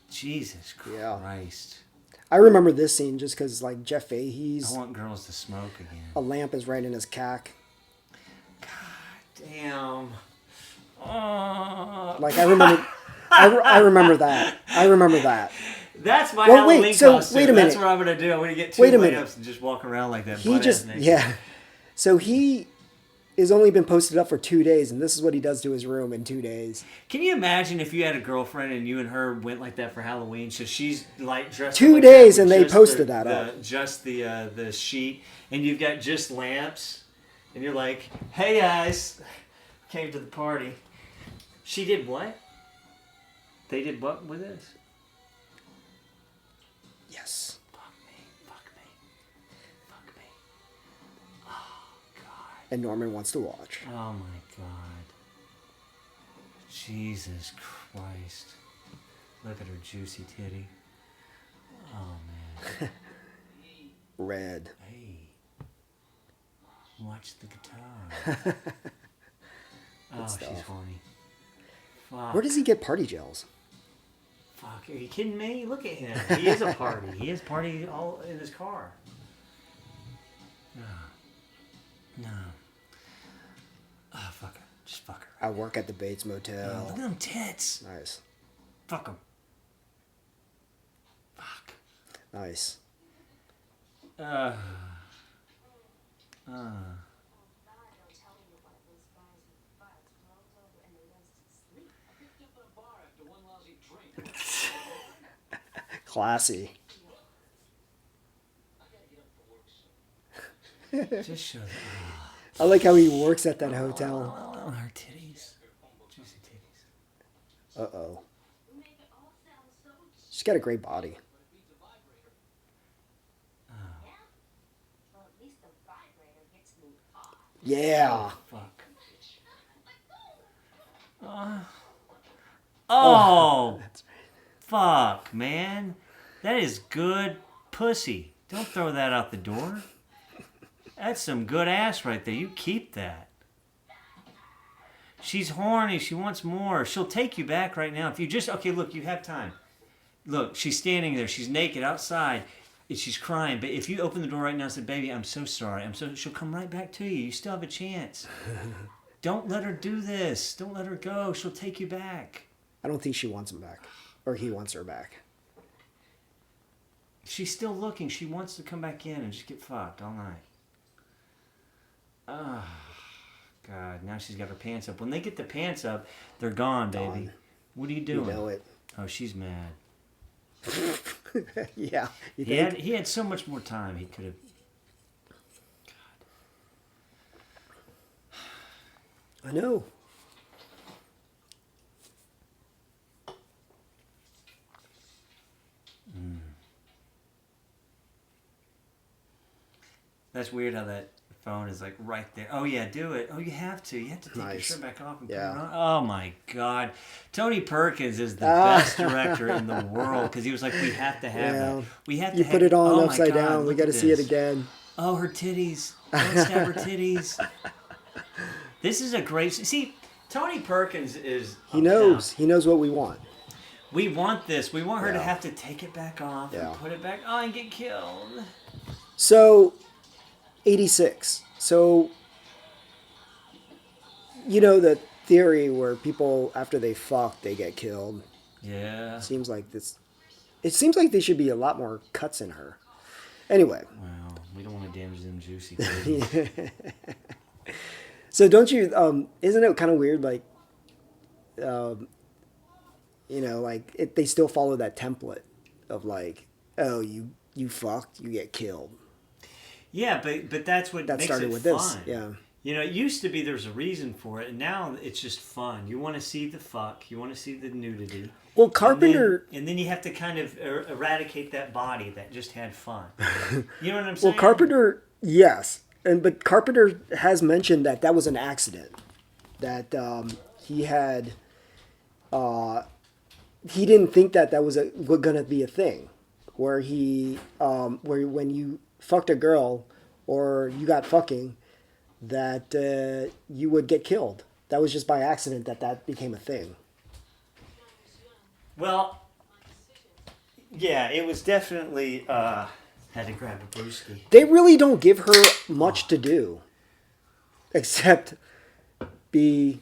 Jesus Yeah. Christ. I remember this scene just because, like, Jeff Fahey's I want girls to smoke again. a lamp is right in his cack. Damn. Oh. Like, I remember, I remember that. I remember that. That's my Well, wait, Halloween so, costume. wait a That's minute. what I'm gonna do. I'm gonna get two Wait a minute. lamps and just walk around like that. He butt-ass just, naked. yeah. So he has only been posted up for 2 days, and this is what he does to his room in 2 days. Can you imagine if you had a girlfriend and you and her went like that for Halloween? So she's like dressed 2 like days, that and with they just posted that up. Just the sheet, and you've got just lamps, and you're like, "Hey guys, came to the party." She did what? They did what with this? Yes. Fuck me, fuck me, fuck me. Oh God. And Norman wants to watch. Oh my God. Jesus Christ. Look at her juicy titty. Oh man. Red. Hey. Watch the guitar. Oh, she's stuff. horny. Fuck. Where does he get party gels? Fuck. Are you kidding me? Look at him. He is a party. He is party all in his car. No. No. Oh, fuck her. Just fuck her. I work at the Bates Oh, look Motel. at them tits. Nice. Fuck him. Fuck. Nice. Uh. Picked up in a bar after one lousy drink. Classy. I gotta get up for work soon. Just show the. I like how he works at that hotel. Oh, her titties. Juicy titties. Uh-oh. She's got a great body. Well, at least the vibrator gets me off. Yeah. Fuck. Oh, fuck, man. That is good pussy. Don't throw that out the door. That's some good ass right there. You keep that. She's horny. She wants more. She'll take you back right now. If you just... Okay, look, you have time. Look, she's standing there. She's naked outside. And she's crying. But if you open the door right now and say, baby, I'm so sorry. She'll come right back to you. You still have a chance. Don't let her do this. Don't let her go. She'll take you back. I don't think she wants him back. Or he wants her back. She's still looking. She wants to come back in and just get fucked all night. Oh, God. Now she's got her pants up. When they get the pants up, they're gone, baby. Gone. What are you You doing? know it. Oh, she's mad. Yeah. You He think? had so much more time. He could have... I know. That's weird how that phone is like right there. Oh yeah, do it. Oh, you have to. You have to take your Nice. shirt back off and Yeah. put it on. Oh my God, Tony Perkins is the best director in the world because he was like, we have to have Yeah. that. We have to. You have put it on oh my upside God, down. We look got to at see it this. again. Oh, her titties. Don't stab her titties. This is a great. See, Tony Perkins is. He knows. He knows what we want. We want this. We want her to Yeah. have to take it back off Yeah. and put it back on and get killed. So, 86. So, you know the theory where people, after they fuck, they get killed. Yeah. Seems like this. It seems like there should be a lot more cuts in her. Anyway. Wow. We don't want to damage them juicy titties. So don't you? Isn't it kind of weird? Like, you know, like they still follow that template of like, oh, you fucked, you get killed. Yeah, but that's what That makes started it with fun. this. Yeah. You know, it used to be there's a reason for it, and now it's just fun. You want to see the fuck. You want to see the nudity. Well, Carpenter. And then you have to kind of eradicate that body that just had fun. You know what I'm saying? Well, Carpenter. Yes, but Carpenter has mentioned that that was an accident. That he had. He didn't think that was gonna be a thing, where where when you fucked a girl, or you got fucking, that you would get killed. That was just by accident that became a thing. Well, yeah, it was definitely had to grab a brewski. They really don't give her much to do, except be.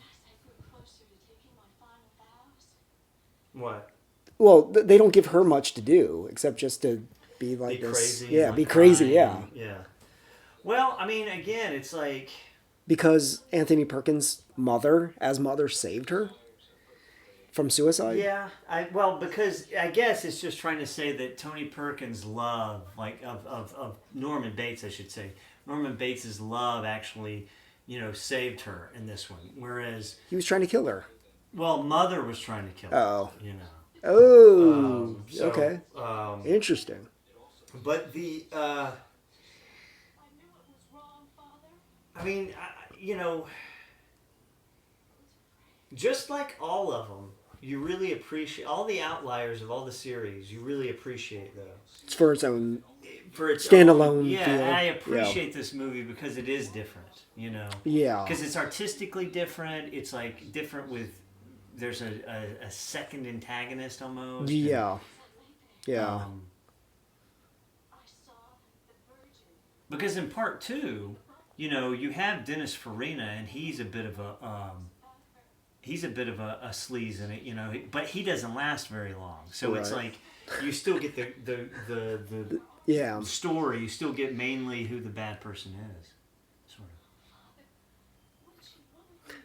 What? Well, they don't give her much to do except just to be like Be this. crazy. Yeah, and, be like, crazy. crying. Yeah, Yeah. Well, I mean, again, it's like. because Anthony Perkins' mother saved her from suicide. Yeah, because I guess it's just trying to say that Tony Perkins' love, like of Norman Bates, I should say, Norman Bates' love actually, saved her in this one. Whereas, He was trying to kill her. well, Mother was trying to kill her. Oh. Oh, Okay. Interesting. But the, I mean, just like all of them, you really appreciate all the outliers of all the series. You really appreciate those. It's for its own. For its Standalone own, yeah, feel. and I appreciate this movie because it is different, Yeah. because it's artistically different. It's like different with there's a second antagonist almost. Yeah. Yeah. Because in part 2, you have Dennis Farina, and he's a bit of a sleaze in it, but he doesn't last very long. So it's Right. like you still get the Yeah. story. You still get mainly who the bad person is, sort of.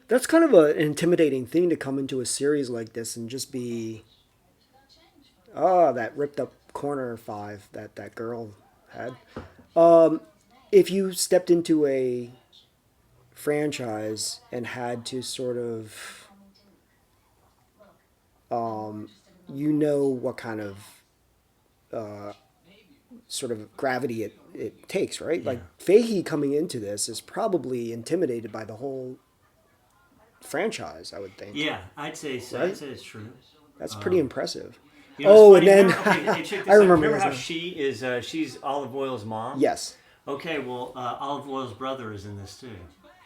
That's kind of an intimidating thing to come into a series like this and just be, that ripped up corner 5 that girl had. If you stepped into a franchise and had to sort of, what kind of sort of gravity it takes, right? Like Fahey coming into this is probably intimidated by the whole franchise, I would think. Yeah, I'd say so. Right? I'd say it's true. That's pretty impressive. You know, it's and then funny, hey, check this I out. remember Remember how this. she is? She's Olive Oil's mom. Yes. Okay, well, Olive Oil's brother is in this too.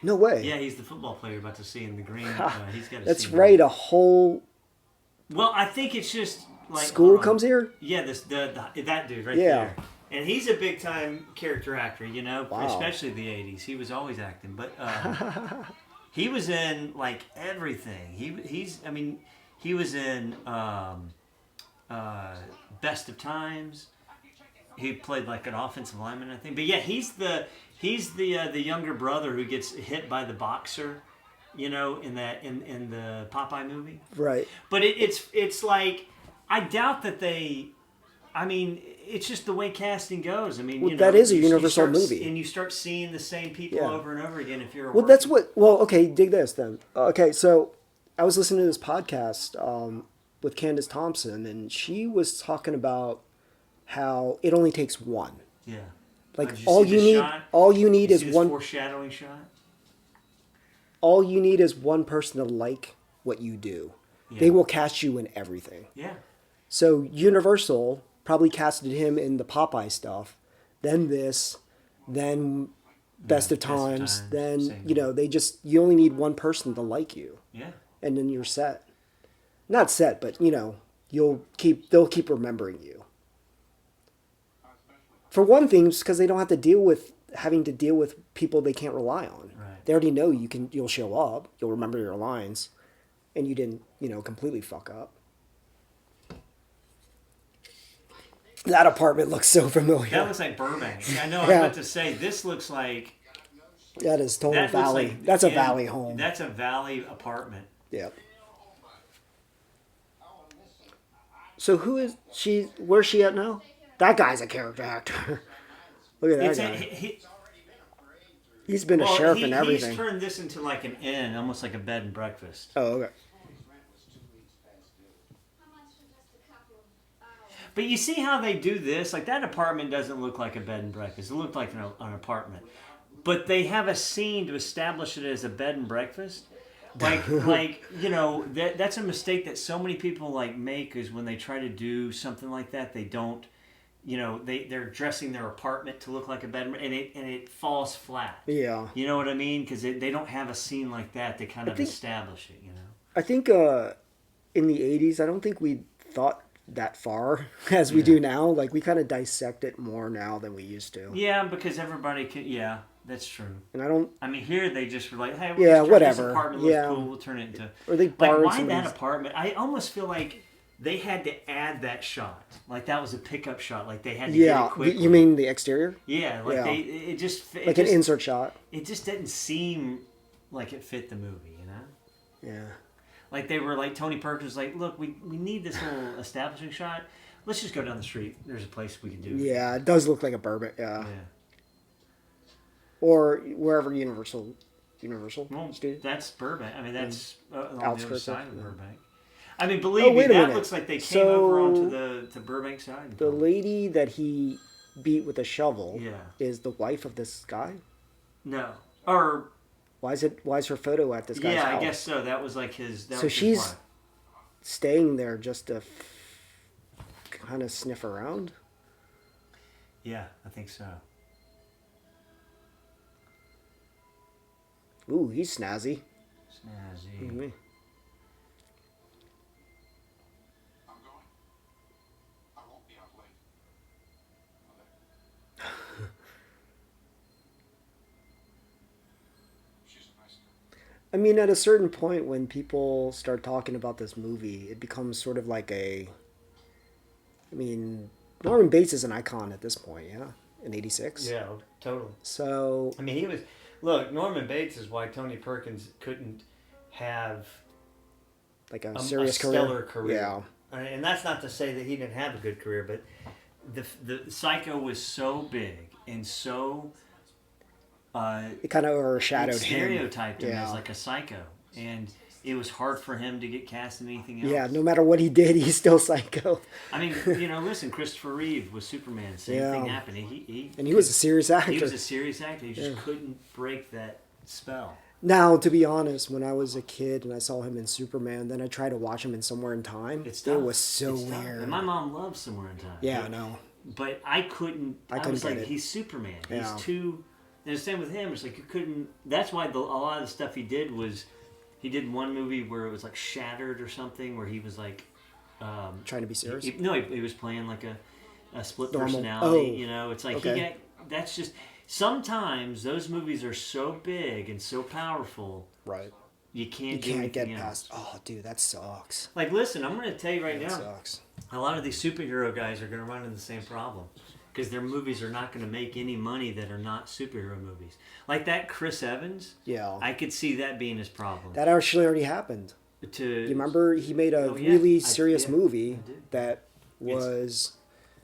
No way. Yeah, he's the football player you're about to see in the green. He's got. That's right. A whole Well, I think it's just like school hold on. comes here. Yeah, that dude right Yeah. there. And he's a big time character actor, Wow. especially the '80s. He was always acting, but he was in like everything. He was in Best of Times. He played like an offensive lineman, I think. But yeah, he's the younger brother who gets hit by the boxer, in the Popeye movie. Right. But it's like I doubt that they. I mean, it's just the way casting goes. I mean, Well, that is a Universal start, movie. and you start seeing the same people Yeah. over and over again. If you're a Well, that's what. Well, okay. Dig this then. Okay, so I was listening to this podcast with Candace Thompson, and she was talking about how it only takes one. yeah. Like Did you all see you the need, shot? all you need You is see this one. foreshadowing shot. All you need is one person to like what you do. Yeah. They will cast you in everything. Yeah. So Universal probably casted him in the Popeye stuff, then this, then Best of Times, then same. you only need one person to like you, Yeah. and then you're set. Not set, but they'll keep remembering you. For one thing, because they don't have to deal with having to deal with people they can't rely on. Right. They already know you'll show up, you'll remember your lines, and you didn't completely fuck up. That apartment looks so familiar. That looks like Burbank. I know. I was Yeah. about to say this looks like That is total that looks valley. like That's a in- valley home. That's a valley apartment. Yeah. So who is she? Where's she at now? That guy's a character actor. Look at that It's guy. He's been a well, sheriff he- and everything. He's turned this into like an inn, almost like a bed and breakfast. Oh, okay. How much for just a couple of hours? But you see how they do this? Like that apartment doesn't look like a bed and breakfast. It looked like an apartment. But they have a scene to establish it as a bed and breakfast. Like that's a mistake that so many people make is when they try to do something like that, they don't, they're dressing their apartment to look like a bed and it falls flat. Yeah. You know what I mean? Because they don't have a scene like that to kind of establish it. I think in the 80s, I don't think we thought that far as we do now. Like, we kind of dissect it more now than we used to. Yeah, because everybody can. Yeah, that's true. And I don't... I mean, here they just were like, hey, Yeah, this whatever. apartment looks Yeah. cool, we'll turn it into... Or they Like, borrowed why that somebody's... apartment? I almost feel like they had to add that shot. Like, that was a pickup shot. Like, they had to get Yeah. it quickly. You mean the exterior? Yeah, like, Yeah. it just... Like an insert shot? It just didn't seem like it fit the movie, Yeah. Like, they were like, Tony Perkins was like, look, we need this little establishing shot. Let's just go down the street. There's a place we can do it. Yeah, it does look like a bourbon. Yeah. Yeah. Or wherever Universal Well, Studios. that's Burbank. I mean, that's on the other Outskirts side of- of Burbank. I mean, believe me, wait a that minute. looks like they came So, over onto the Burbank side. The lady that he beat with a shovel Yeah. is the wife of this guy? No. Or, Why is her photo at this guy's yeah, house? I guess so. That was like his... That So was his she's wife. staying there just to kind of sniff around? Yeah, I think so. Ooh, he's snazzy. Snazzy. Look at me. I'm going. I won't be out late. She's a nice girl. I mean, at a certain point when people start talking about this movie, it becomes sort of like I mean, Norman Bates is an icon at this point, yeah? In 86? Yeah, totally. So, I mean, he was... Look, Norman Bates is why Tony Perkins couldn't have like a a serious stellar career. Yeah. And that's not to say that he didn't have a good career, but the Psycho was so big and so... It kind of overshadowed it him. stereotyped him Yeah. as like a psycho, and it was hard for him to get cast in anything else. Yeah, no matter what he did, he's still psycho. I mean, listen, Christopher Reeve was Superman. Same Yeah. thing happened. He was a serious actor. He was a serious actor. He just couldn't break that spell. Now, to be honest, when I was a kid and I saw him in Superman, then I tried to watch him in Somewhere in Time. It's It tough. was so It's tough. weird. And my mom loved Somewhere in Time. Yeah, I know. But I couldn't. I couldn't was get like, it. he's Superman. Yeah. He's too. And the same with him. It's like you couldn't. That's why a lot of the stuff he did was, he did one movie where it was like Shattered or something, where he was like, Trying to be serious? he was playing like a split Normal. personality. Oh. It's like Okay. that's just sometimes those movies are so big and so powerful. Right. You can't do You can't anything get else. past... Oh, dude, that sucks. Like, listen, I'm going to tell you right That now, sucks. a lot of these superhero guys are going to run into the same problem because their movies are not going to make any money that are not superhero movies. Like that Chris Evans, Yeah. I could see that being his problem. That actually already happened. You remember he made a Oh, yeah. really I serious did. movie I did. that was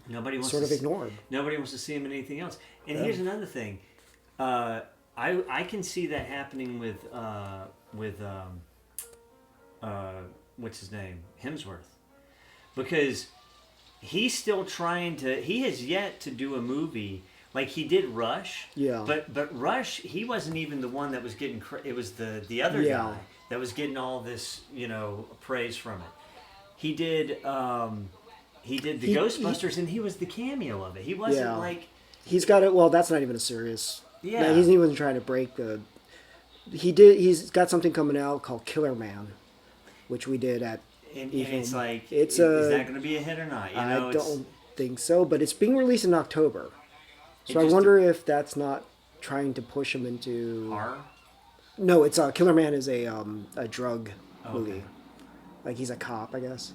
Nobody wants sort to of ignored. Nobody wants to see him in anything else. And Yeah. here's another thing, I can see that happening with what's his name, Hemsworth, because he's still trying to. He has yet to do a movie Like he did Rush. Yeah. But Rush, he wasn't even the one that was getting. It was the other Yeah. guy that was getting all this, praise from it. He did. He did the Ghostbusters, and he was the cameo of it. He wasn't Yeah. like. He's got it. Well, that's not even a serious. Yeah. No, he's not even trying to break the. He's got something coming out called Killer Man, which we did at. And Even- it's like, it's is a- that going to be a hit or not? I it's, don't think so, but it's being released in October. It So I just- wonder if that's not trying to push him into. horror. No, it's Killer Man is a drug Okay. movie. Like he's a cop, I guess.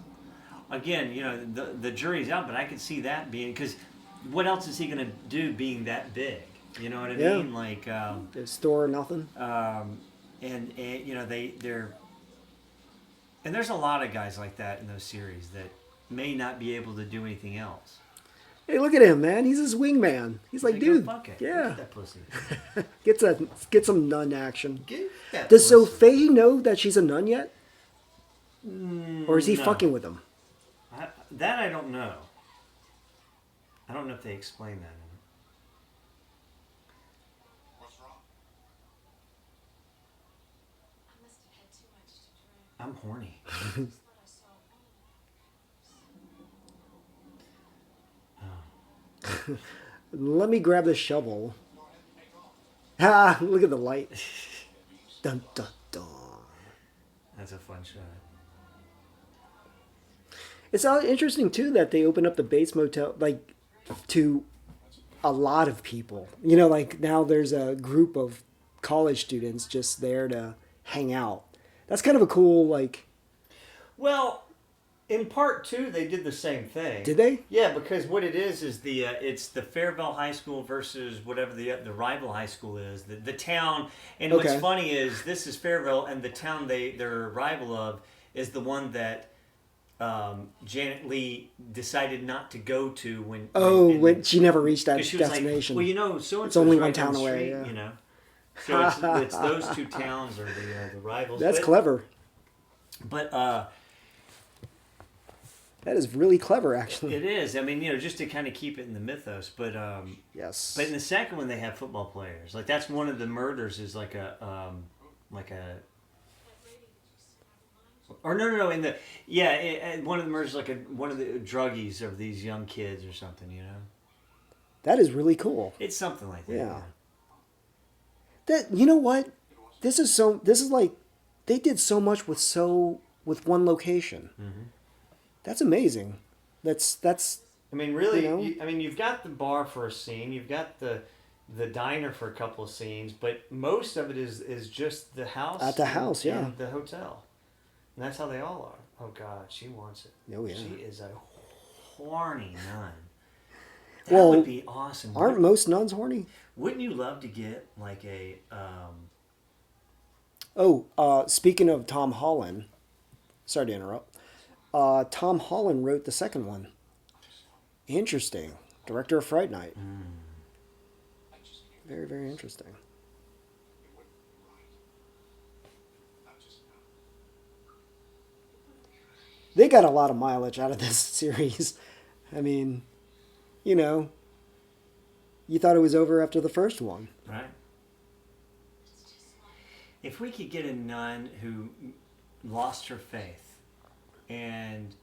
Again, the jury's out, but I could see that being, because what else is he going to do being that big? You know what I Yeah. mean? Like, It's Thor or nothing. and they're, and there's a lot of guys like that in those series that may not be able to do anything else. Hey, look at him, man. He's his wingman. He's like, Go dude, fuck it. yeah, Look at that pussy. get some nun action. Get that Does so pussy. Fahey know that she's a nun yet, or is he no. fucking with him? That I don't know. I don't know if they explain that. What's wrong? I must have had too much to drink. I'm horny. That's what I saw. Let me grab the shovel. Ha! Look at the light. Dun dun dun. That's a fun shot. It's interesting too that they open up the Bates Motel like to a lot of people. You know, like now there's a group of college students just there to hang out. That's kind of a cool like. Well, in part 2, they did the same thing. Did they? Yeah, because what it is it's the Fairville High School versus whatever the rival high school is, the town. And Okay. what's funny is this is Fairville, and the town they're a rival of is the one that Janet Leigh decided not to go to when she never reached that 'cause she was destination. like, well, so and It's only one right down town the away, street, yeah. So it's those two towns are the rivals. That's But- clever. But That is really clever, actually. it is. I mean, just to kind of keep it in the mythos. But Yes. but in the second one, they have football players. Like that's one of the murders is like a or no. In the one of the murders like one of the druggies of these young kids or something. That is really cool. It's something like that. Yeah. That you know what? This is like they did so much with one location. Mm-hmm. That's amazing. That's I mean, really. You know? You've got the bar for a scene. You've got the diner for a couple of scenes, but most of it is just the house. At the house, yeah. And the hotel. And that's how they all are. Oh God, she wants it. Oh, yeah. She is a horny nun. That Well, would be awesome. aren't most nuns horny? Wouldn't you love to get like a Speaking of Tom Holland, sorry to interrupt. Tom Holland wrote the second one. Interesting. Director of Fright Night. Very, very interesting. They got a lot of mileage out of this series. I mean, you thought it was over after the first one. right? If we could get a nun who lost her faith, and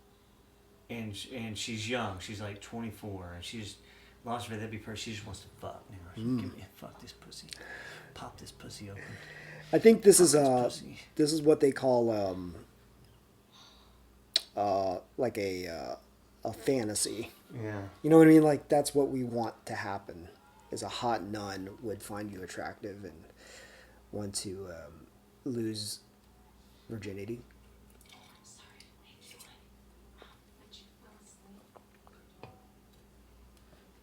she's young, she's like 24, and she's lost her faith, that'd be perfect. She just wants to fuck. Give me fuck this pussy, pop this pussy open. I think this is pussy. this is what they call like a fantasy. Yeah. You know what I mean? Like that's what we want to happen. Is a hot nun would find you attractive and want to lose virginity. Sorry, but you fell asleep.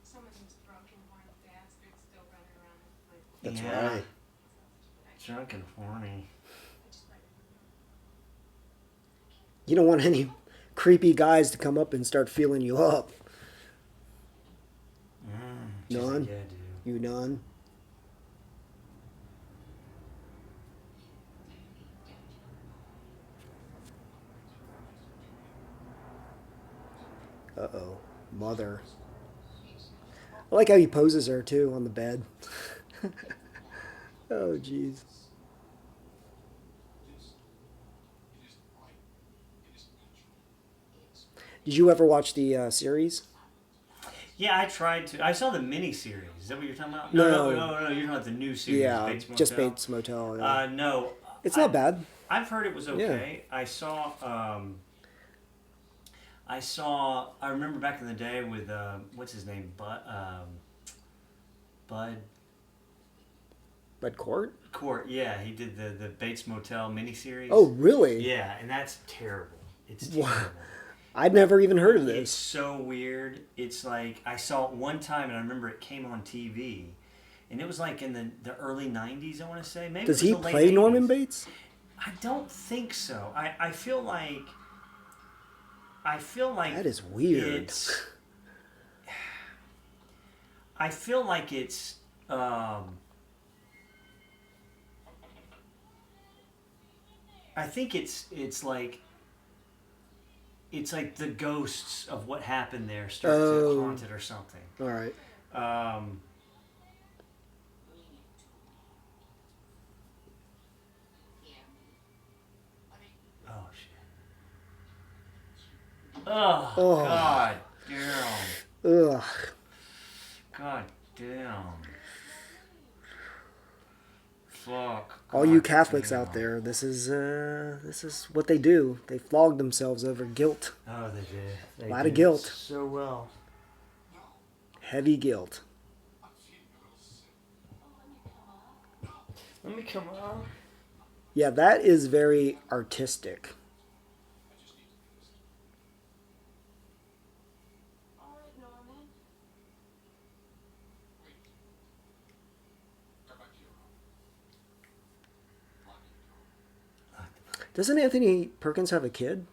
Some of those broken horned bastards still running around with That's Yeah. right. Drunk and horny. You don't want any creepy guys to come up and start feeling you up. She's Nun? like, yeah, dude. You nun. Uh-oh. Mother. I like how he poses her too on the bed. Oh, jeez. It isn't right. It isn't natural. Did you ever watch the series? Yeah, I tried to. I saw the mini-series. Is that what you're talking about? No. No. You're talking about the new series, Yeah, Bates Motel. just Bates Motel. Yeah. No. It's not bad. I've heard it was okay. I saw. I remember back in the day with what's his name, Bud But Court? Court. Yeah, he did the Bates Motel miniseries. Oh, really? Yeah, and that's terrible. It's Wow. terrible. I'd never even heard of It's this. so weird. It's like I saw it one time, and I remember it came on TV, and it was like in the early '90s. I want to say maybe. Does it was he the late play 80s. Norman Bates? I don't think so. I feel like. That is weird. I feel like it's. I think it's like. It's like the ghosts of what happened there start to haunt it or something. All right. Oh shit. Oh, Oh. God damn. Ugh. God damn. Fuck. All you God Catholics damn. out there, this is what they do. They flog themselves over guilt. Oh, they did. They Lot of did guilt. So well. Heavy guilt. I'm feeling a little sick. Let me come on. Yeah, that is very artistic. I just need to do this. All right, Norman. Wait. Go back to your room. Lock your door. Doesn't Anthony Perkins have a kid?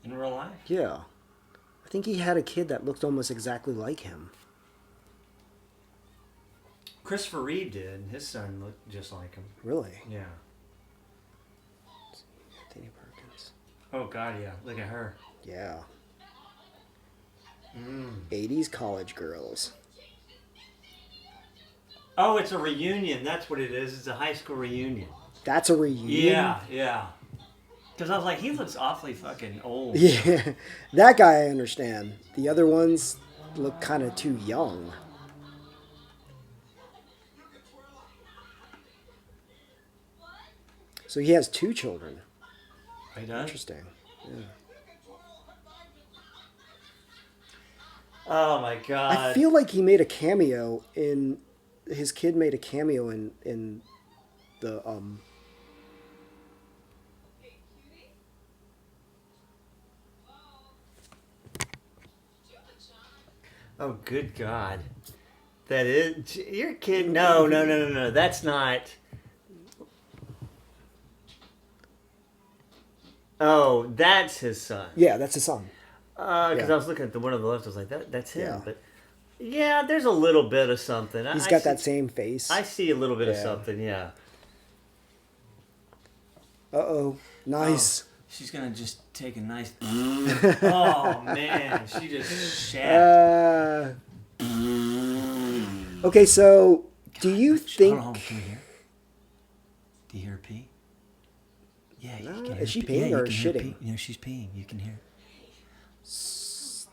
In real life? Yeah. I think he had a kid that looked almost exactly like him. Christopher Reeve did. His son looked just like him. Really? Yeah. Anthony Perkins. Oh, God, yeah. Look at her. Yeah. Mm. 80s college girls. Oh, it's a reunion. That's what it is. It's a high school reunion. That's a reunion? Yeah. Because I was like, he looks awfully fucking old. Yeah. That guy I understand. The other ones look kind of too young. So he has 2 children. He does? Interesting. Yeah. Oh, my God. I feel like he made a cameo in... His kid made a cameo in the... Oh, good God. That is... Your kid... No. That's not... Oh, that's his son. Yeah, that's his son. Because Yeah. I was looking at the one on the left. I was like, that's him. Yeah. But yeah, there's a little bit of something. He's I got see- that same face. I see a little bit of Yeah. something. Yeah. Uh-oh. Nice. She's gonna just take a nice. Oh man, she just shat. Okay, so do you think... Hold on, can you hear? Do you hear her pee? Yeah, you No, can hear is she her pee. peeing Yeah, you or can hear her shitting? pee. No, she's peeing. You can hear.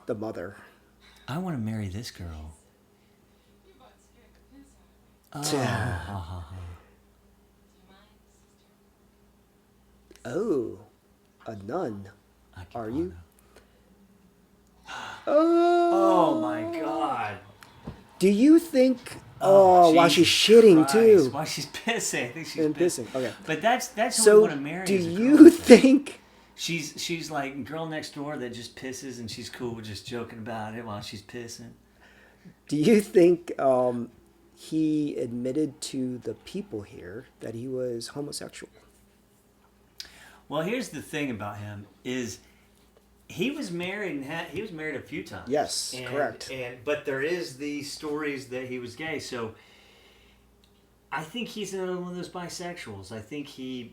The mother. I want to marry this girl. Yeah. Oh, a nun. Are you? Oh. Oh my God. Do you think? Oh, while she's shitting Christ. too. While she's pissing. I think she's And pissing. Okay. But that's who we So, want to marry. do is a girl you like that. think? She's like girl next door that just pisses and she's cool with just joking about it while she's pissing. Do you think he admitted to the people here that he was homosexual? Well, here's the thing about him is he was married and he was married a few times. Yes, correct. But there is the stories that he was gay. So I think he's another one of those bisexuals. I think he's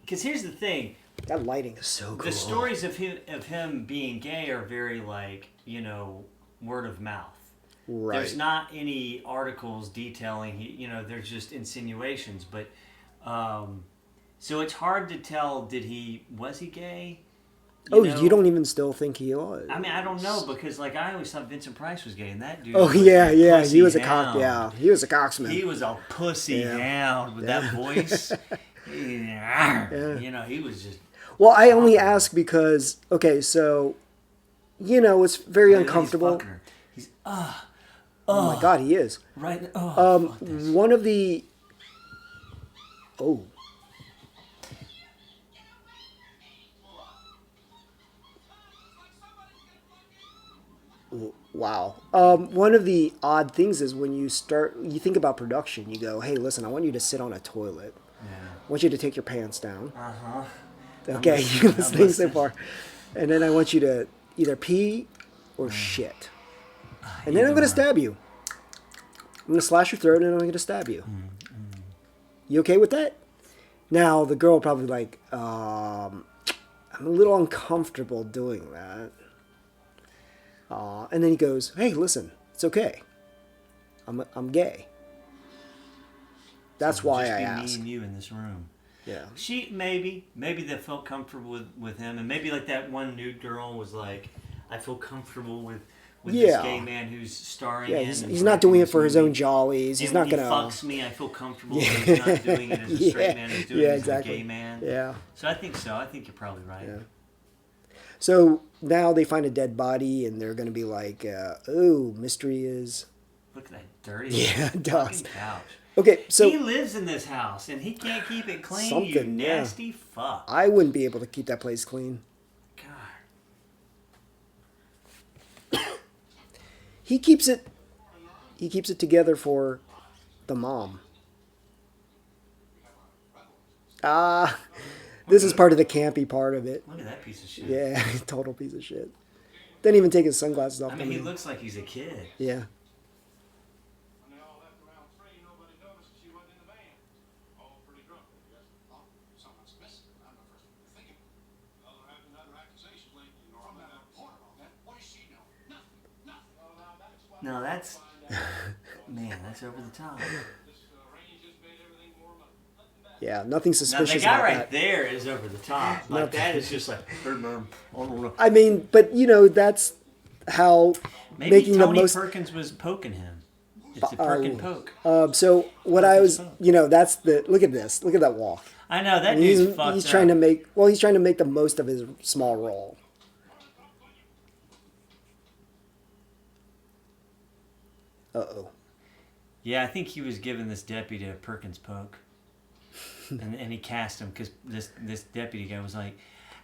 Because here's the thing. That lighting is so cool. The stories of him being gay are very, like, you know, word of mouth. Right. There's not any articles detailing, there's just insinuations. But, so it's hard to tell, was he gay? You don't even still think he was? I mean, I don't know, because, like, I always thought Vincent Price was gay, and that dude Oh, was yeah, a yeah. pussy He was a hound. he was a cocksman. He was a pussy hound with that voice. He was just... Well, I only ask because, okay, so, it's very uncomfortable. He's oh my God, he is. right. One of the... Oh. Wow. One of the odd things is when you think about production, you go, hey, listen, I want you to sit on a toilet. Yeah. I want you to take your pants down. Uh-huh. Okay, you're listening so far. And then I want you to either pee or shit. And then I'm going to stab you. I'm going to slash your throat and I'm going to stab you. You okay with that? Now, the girl probably like, I'm a little uncomfortable doing that. And then he goes, hey, listen, it's okay. I'm gay. That's why I ask. Me and you in this room. Yeah. Maybe they felt comfortable with him, and maybe like that one nude girl was like, I feel comfortable with this gay man who's starring in. He's not doing it for his own jollies. He's not going to... He fucks me, I feel comfortable. He's not doing it as a straight man. He's doing it as a gay man. Yeah. So I think so. I think you're probably right. Yeah. So now they find a dead body, and they're going to be like, oh, mystery is... Look at that dirty fucking couch. Okay, so... He lives in this house, and he can't keep it clean, you nasty fuck. I wouldn't be able to keep that place clean. God. He keeps it together for the mom. This is part of the campy part of it. Look at that piece of shit. Yeah, total piece of shit. Didn't even take his sunglasses off. I mean, he looks like he's a kid. Yeah. When they all left around 3, nobody noticed she wasn't in the van. All pretty drunk, I guess. Oh, someone's missing. I'm the first one to think of it. Well, there have been other accusations lately. From that reporter on that. What does she know? Nothing. Nothing. Oh, now that explains... No, that's... Man, that's over the top. This range just made everything more money. Yeah, nothing Now, suspicious the guy about right that. there is over the top. Like, that is just like... I mean, but, that's how Maybe making Tony the most... Perkins was poking him. It's a perk and poke. So what I was... that's the... Look at this. Look at that walk. I know, that And dude's fucked he's up. trying to make... Well, he's trying to make the most of his small role. Uh-oh. Yeah, I think he was giving this deputy a Perkins poke. and he cast him because this deputy guy was like,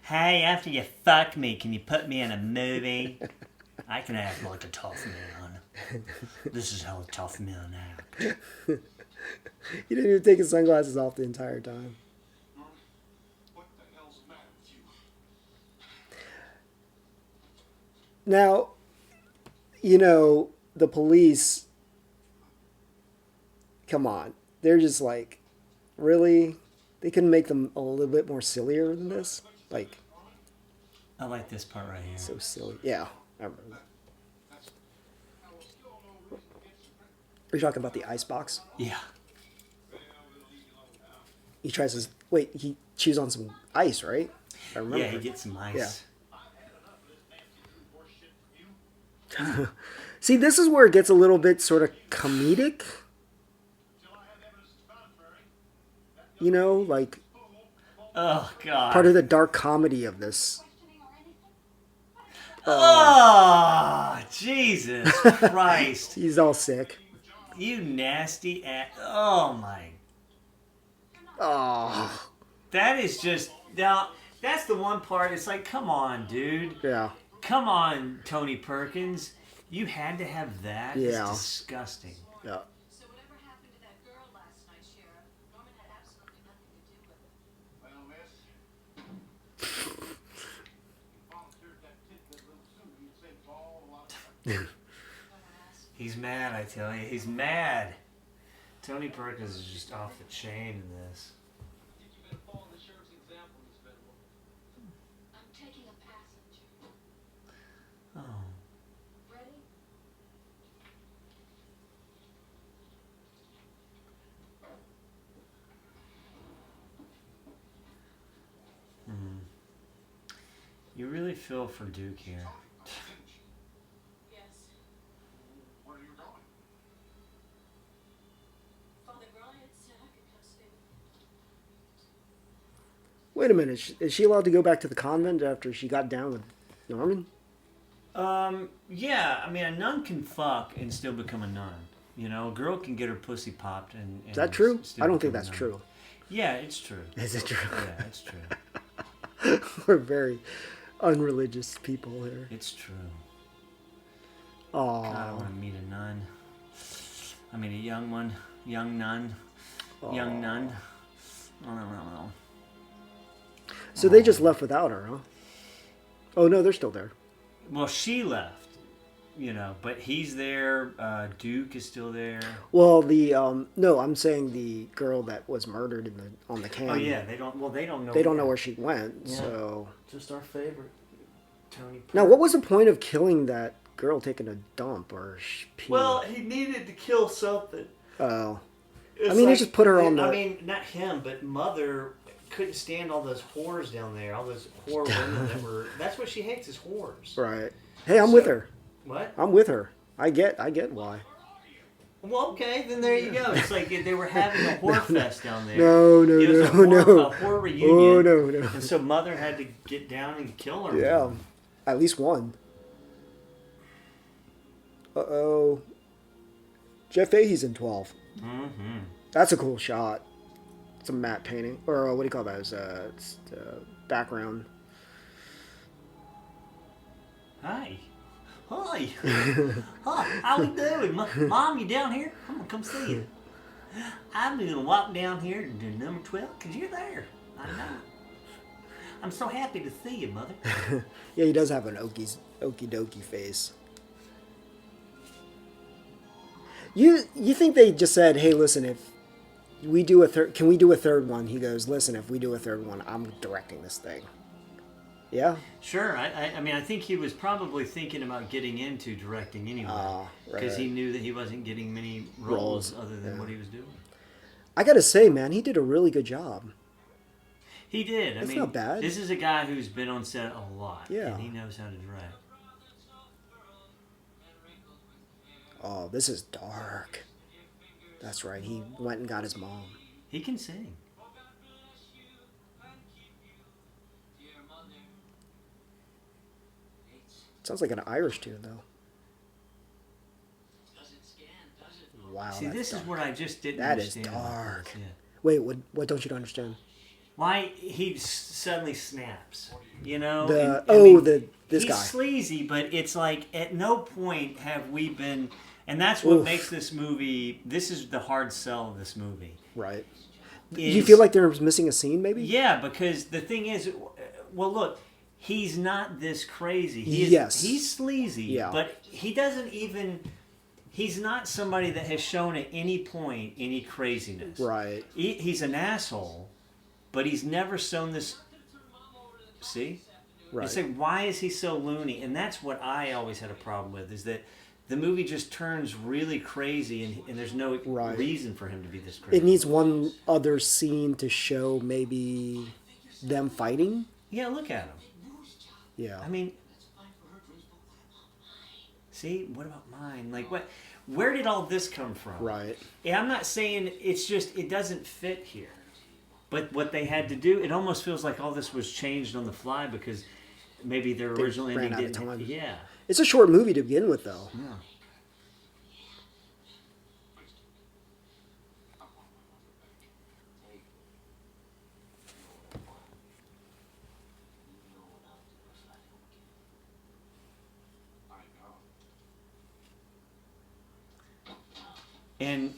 hey, after you fuck me, can you put me in a movie? I can act like a tough man. This is how a tough man act. He didn't even take his sunglasses off the entire time. What the hell's the matter with you? Now, the police, come on. They're just like, really? They couldn't make them a little bit more sillier than this? Like, I like this part right here. so silly. Yeah, I remember that. Are you talking about the icebox? Yeah. He tries to... Wait, he chews on some ice, right? I remember. Yeah, he gets some ice. Yeah. See, this is where it gets a little bit sort of comedic. Like Oh, God. part of the dark comedy of this. Oh, Jesus Christ. He's all sick. You nasty ass. Oh, my. Oh, That is just... Now, that's the one part. It's like, come on, dude. yeah. Come on, Tony Perkins. You had to have that? Yeah. It's disgusting. Yeah. So whatever happened to that girl last night, Sheriff? Norman had absolutely nothing to do with it. Well, miss, volunteered that tidbit a little sooner. You'd save us all a lot of time. He's mad, I tell you. He's mad. Tony Perkins is just off the chain in this. Think you better follow the sheriff's example You really feel for Duke here. Yes. Where are you going? Father Brian said I could come stay with him. Wait a minute. Is she allowed to go back to the convent after she got down with Norman? Yeah, I mean, a nun can fuck and still become a nun. You know, a girl can get her pussy popped and Is that true? still I don't think become a that's nun. true. Yeah, it's true. Is it true? Yeah, it's true. We're very unreligious people here. It's true. God, I Oh, want to meet a nun. I mean, a young one. Young nun. Young nun. Oh. so they just left without her, huh? Oh no, they're still there. Well, she left, you know, but he's there. Duke is still there. Well, the no, I'm saying the girl that was murdered in on the can. Oh yeah, they don't. Well, they don't know. They don't know yet. where she went. Yeah. So Just our favorite, Tony. now, what was the point of killing that girl taking a dump or pee? Well, he needed to kill something. Oh, It's I mean, he just put her on I the- mean, not him, but Mother couldn't stand all those whores down there. All those whore women that were. That's what she hates is whores. right. Hey, I'm with So- her. What? I'm with her. I get why. Well, okay, then there you go. It's like they were having a whore fest down there. No, It was a whore reunion. Oh no. And so Mother had to get down and kill her. Yeah, at least one. Uh-oh. Jeff Fahey's in 12. Mm-hmm. That's a cool shot. It's a matte painting. Or what do you call that? It's background. Hi. Hi. Hi. How we doing? Mom, you down here? I'm going to come see you. I'm going to walk down here to number 12 because you're there. I know. I'm so happy to see you, Mother. Yeah, he does have an okie dokie face. You think they just said, hey, listen, if we do a third, can we do a third one? He goes, listen, if we do a third one, I'm directing this thing. Yeah? Sure. I mean, I think he was probably thinking about getting into directing anyway. Ah, Because right. he knew that he wasn't getting many Roles, roles other than yeah. what he was doing. I gotta say, man, he did a really good job. He did. I That's mean, not bad. This is a guy who's been on set a lot. Yeah. And he knows how to direct. Oh, this is dark. That's right. He went and got his mom. He can sing. Sounds like an Irish tune, though. Doesn't scan, does it? Wow. See, that's this dark. is what I just didn't That is understand. about dark. this, yeah. Wait, what don't you understand? Why he suddenly snaps, you know? This he's guy. sleazy, but it's like at no point have we been, and that's what Oof. makes this movie. This is the hard sell of this movie. Right. is- You feel like they're missing a scene, maybe? Yeah, because the thing is, well, look, he's not this crazy. He is, Yes. he's sleazy, Yeah. but he doesn't even. He's not somebody that has shown at any point any craziness. Right. He's an asshole, but he's never shown this. See? Right. It's like, why is he so loony? And that's what I always had a problem with, is that the movie just turns really crazy and there's no Right. reason for him to be this crazy. It needs one other scene to show maybe them fighting. Yeah, look at him. Yeah. I mean, see, what about mine? Like, what? Where did all this come from? Right. Yeah, I'm not saying it's just, it doesn't fit here. But what they had to do, it almost feels like all this was changed on the fly because maybe their They original ran ending out of didn't. time. Yeah. It's a short movie to begin with, though. Yeah.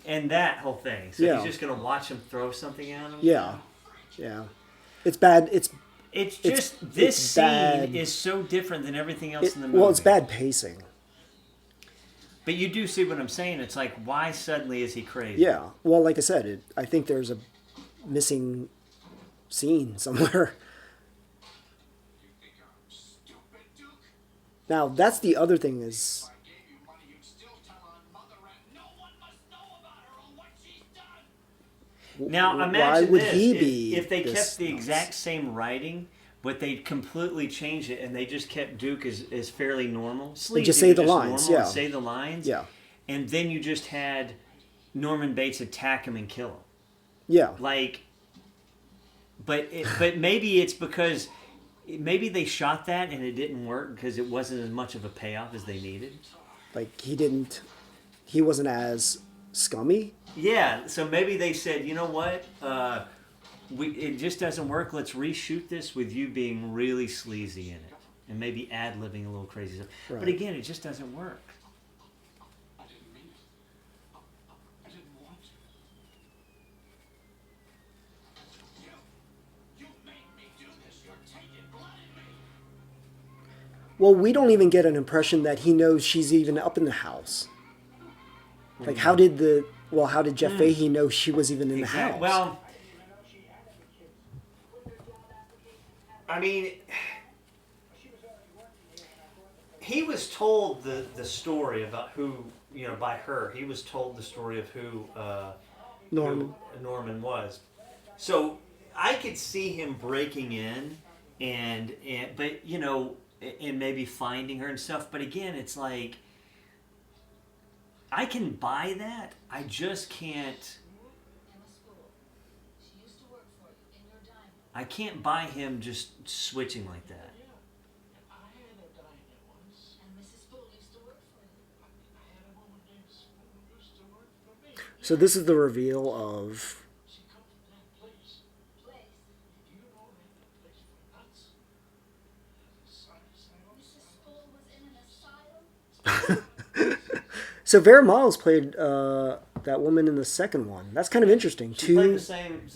And that whole thing. So Yeah. he's just gonna watch him throw something at him. Yeah. Yeah. It's bad. It's just this it's scene bad. is so different than everything else in the movie. Well, it's bad pacing. But you do see what I'm saying. It's like, why suddenly is he crazy? Yeah. Well, like I said, I think there's a missing scene somewhere. You think I'm stupid, Duke? Now, that's the other thing is, If I gave you money, you'd still tell on Mother and no one must know about her or what she's done. Now why imagine would this: he be if they this kept the nuts? exact same writing, but they completely changed it, and they just kept Duke as fairly normal. They just Sleazy, say but the lines, normal yeah. and say the lines. Yeah. And then you just had Norman Bates attack him and kill him. Yeah. Like, but maybe it's because maybe they shot that and it didn't work because it wasn't as much of a payoff as they needed. Like he wasn't as scummy. Yeah, so maybe they said, you know what, it just doesn't work. Let's reshoot this with you being really sleazy in it, and maybe ad-libbing a little crazy stuff. Right. But again, it just doesn't work. I didn't mean it. I didn't want to. You made me do this. You're taking blood in me. Well, we don't even get an impression that he knows she's even up in the house. Like, how did Jeff Fahey know she was even in the house? Well, I mean, he was told the story about who, by her. He was told the story of who Norman. who Norman was. So I could see him breaking in but and maybe finding her and stuff. But again, it's like, I can buy that. I just can't. Emma Spool. She used to work for you in your diner. I can't buy him just switching like that. I had a diner once. And Mrs. Spool used to work for you. I had a woman named Spoon who used to work for me. So this is the reveal of. She come from that place. Place. Do you know that place for nuts? Mrs. Spool was in an asylum. So Vera Miles played that woman in the second one. That's kind of interesting. She played the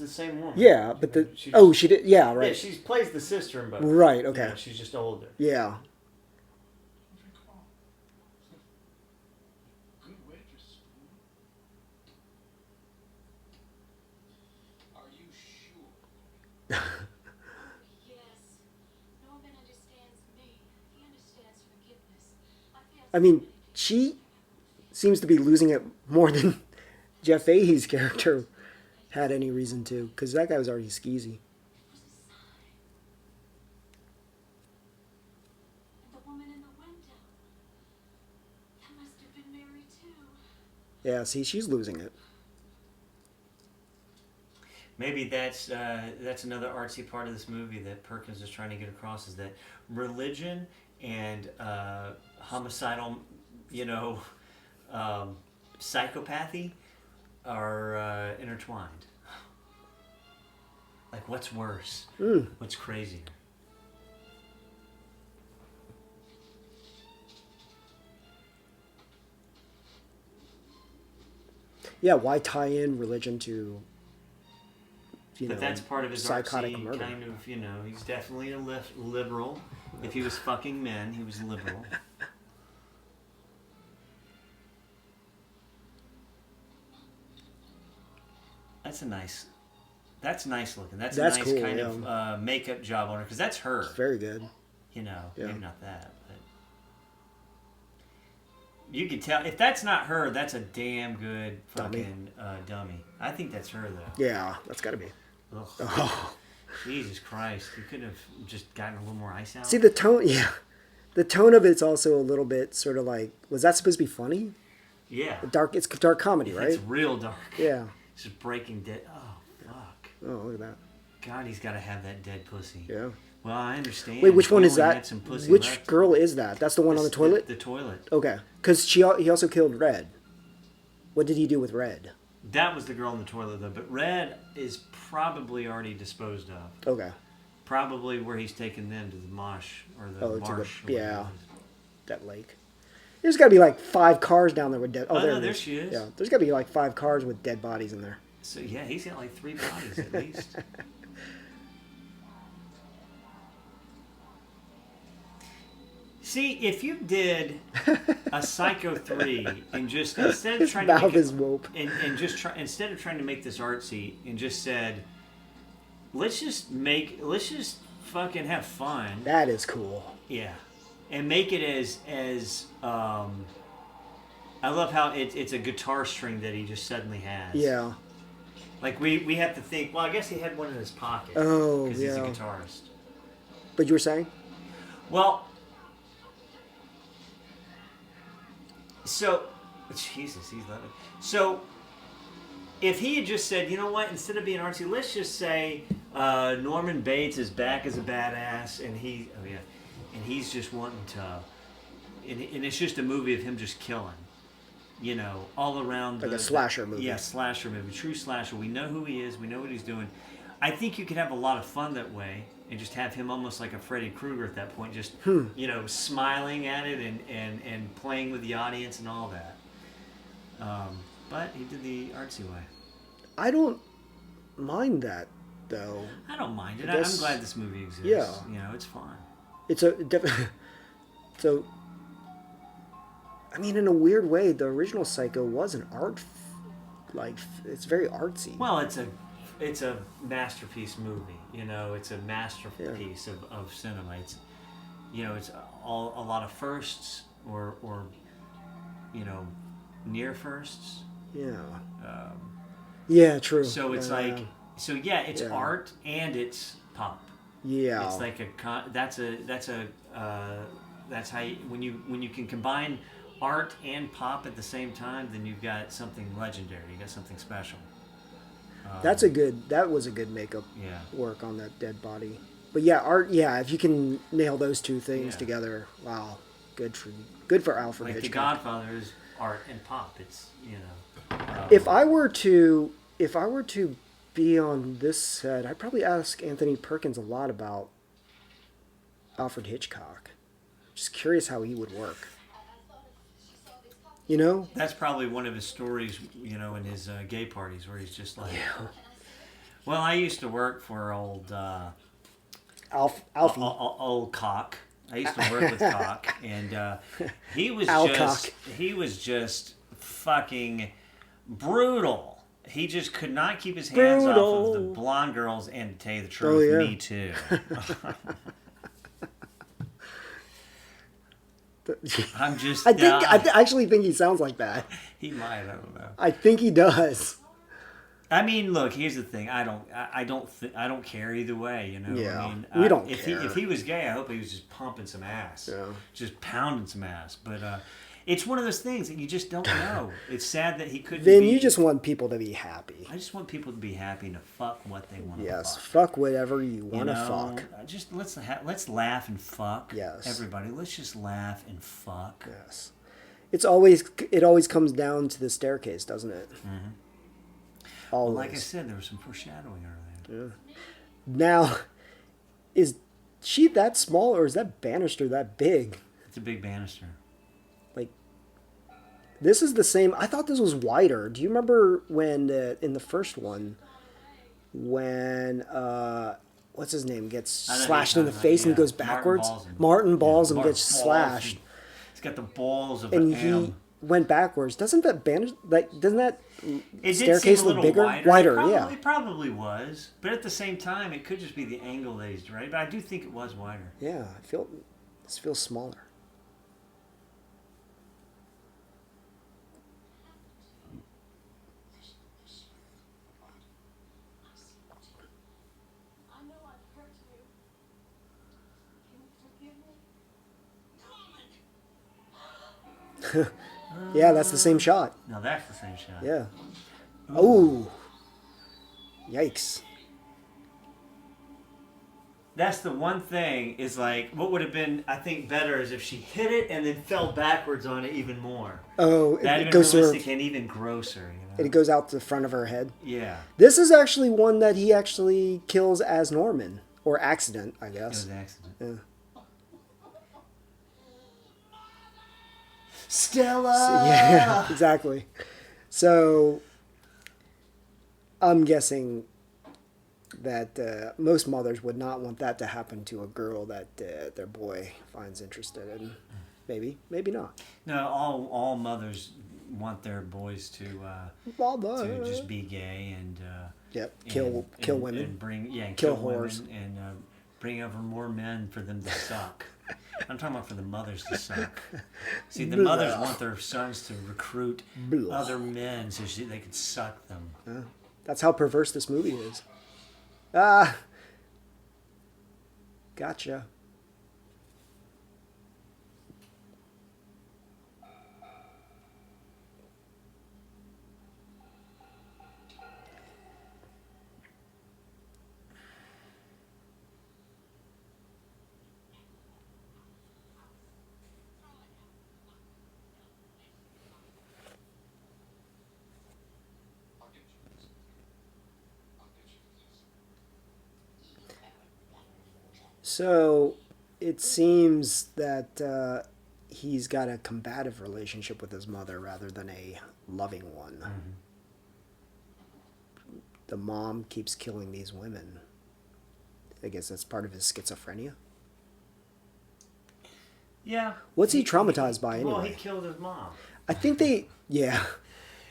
same woman. Yeah, but She she did. Yeah, right. Yeah, she plays the sister in both. Right. Okay. Yeah, she's just older. Yeah. Good waitress, Spoon. Are you sure? Yes. Norman understands me. He understands forgiveness. I mean, she seems to be losing it more than Jeff Fahey's character had any reason to, because that guy was already skeezy. And the woman in the window. That must have been Mary too. Yeah, see, she's losing it. Maybe that's another artsy part of this movie that Perkins is trying to get across, is that religion and homicidal, psychopathy are intertwined. Like, what's worse? What's crazier? Yeah, why tie in religion to, But that's part of his psychotic artsy murder? kind of, he's definitely a liberal. If he was fucking men, he was liberal. That's nice looking. That's a nice cool, kind yeah. of makeup job on her, because that's her. Very good. Yeah. Yeah. Maybe not that, but you can tell if that's not her. That's a damn good fucking dummy. I think that's her though. Yeah, that's got to be. Ugh. Oh. Jesus Christ! You couldn't have just gotten a little more ice out. See, the tone, yeah. The tone of it's also a little bit sort of like, was that supposed to be funny? Yeah. It's dark comedy, right? It's real dark. Yeah. It's just Breaking Dead. Oh fuck! Oh, look at that. God, he's got to have that dead pussy. Yeah. Well, I understand. Wait, which one He is only that? had some pussy Which left. girl is that? That's the one on the toilet? The toilet. Okay. Because he also killed Red. What did he do with Red? That was the girl in the toilet, though. But Red is probably already disposed of. Okay. Probably where he's taken them to the marsh or the Oh, to the- marsh. or yeah. whatever it is. That lake. There's got to be like 5 cars down there with dead. Oh, no, it there is. she is. Yeah. There's got to be like 5 cars with dead bodies in there. So yeah, he's got like 3 bodies at least. See, if you did a Psycho 3 and just instead of His trying to mouth make is it, wope. and just instead of trying to make this artsy and just said, let's just fucking have fun. That is cool. Yeah, and make it as I love how it's a guitar string that he just suddenly has. Yeah. Like we have to think. Well, I guess he had one in his pocket. Oh, because he's a yeah. guitarist. But you were saying? Well, so Jesus, he's loving. So if he had just said, you know what, instead of being artsy, let's just say Norman Bates is back as a badass, and he's just wanting to, and it's just a movie of him just killing, all around Like a slasher movie. Yeah, slasher movie, true slasher. We know who he is. We know what he's doing. I think you could have a lot of fun that way, and just have him almost like a Freddy Krueger at that point, just smiling at it and playing with the audience and all that. But he did the artsy way. I don't mind that, though. I don't mind it. I guess, I'm glad this movie exists. Yeah. It's fun. It's a definitely. So, I mean, in a weird way, the original Psycho was an art, it's very artsy. Well, it's a masterpiece movie. It's a masterpiece of cinema. It's it's all a lot of firsts or near firsts. Yeah. Yeah, true. So it's it's art and it's pop. Yeah. It's like that's how when you can combine art and pop at the same time, then you've got something legendary. You got something special. That was a good makeup work on that dead body. But yeah, art. Yeah, if you can nail those two things together, wow, good for Alfred Like Hitchcock. The Godfather is art and pop. It's If I were to be on this set, I'd probably ask Anthony Perkins a lot about Alfred Hitchcock. Just curious how he would work. That's probably one of his stories, in his gay parties where he's just like, well, I used to work for old Alfie. Old Cock. I used to work with Cock, and he was just fucking brutal. He just could not keep his hands off of the blonde girls, and to tell you the truth, me too. I actually think he sounds like that. He might. I don't know. I think he does. I mean, look. Here's the thing. I don't care either way. Yeah. I mean, We don't if care. If he was gay, I hope he was just pumping some ass. Yeah. Just pounding some ass. But it's one of those things that you just don't know. It's sad that he couldn't. Then you just want people to be happy. I just want people to be happy and to fuck what they want to Yes, fuck. fuck whatever you want to fuck. Just let's laugh and fuck. Yes. Everybody, let's just laugh and fuck. Yes. It always comes down to the staircase, doesn't it? Mm-hmm. Always. Well, like I said, there was some foreshadowing earlier. Yeah. Now, is she that small or is that banister that big? It's a big banister. This is the same. I thought this was wider. Do you remember when in the first one, when what's his name gets slashed in the face and goes backwards? Martin Balls and gets slashed. He's got the balls of and he went backwards. Doesn't that staircase look bigger? Wider, yeah. It probably was, but at the same time, it could just be the angle that he's right. But I do think it was wider. Yeah, this feels smaller. I know I've hurt you. Can you forgive me? Yeah, that's the same shot. No, that's the same shot. Yeah. Oh. Yikes. That's the one thing is like, what would have been, I think, better is if she hit it and then fell backwards on it even more. Oh, it goes realistic and even grosser. And it goes out the front of her head. Yeah. This is actually one that he actually kills as Norman. Or accident, I guess. It was an accident. Yeah. Stella! Yeah, exactly. So, I'm guessing that most mothers would not want that to happen to a girl that their boy finds interested in. Maybe not. No, all mothers want their boys to just be gay and kill women and kill women whores and bring over more men for them to suck. I'm talking about for the mothers to suck. See, the mothers want their sons to recruit other men so they could suck them. That's how perverse this movie is. Gotcha. I'll get you this. I'll get you this. So it seems that he's got a combative relationship with his mother rather than a loving one. The mom keeps killing these women. I guess that's part of his schizophrenia. Yeah. What's he traumatized by Well, he anyway? killed his mom. I think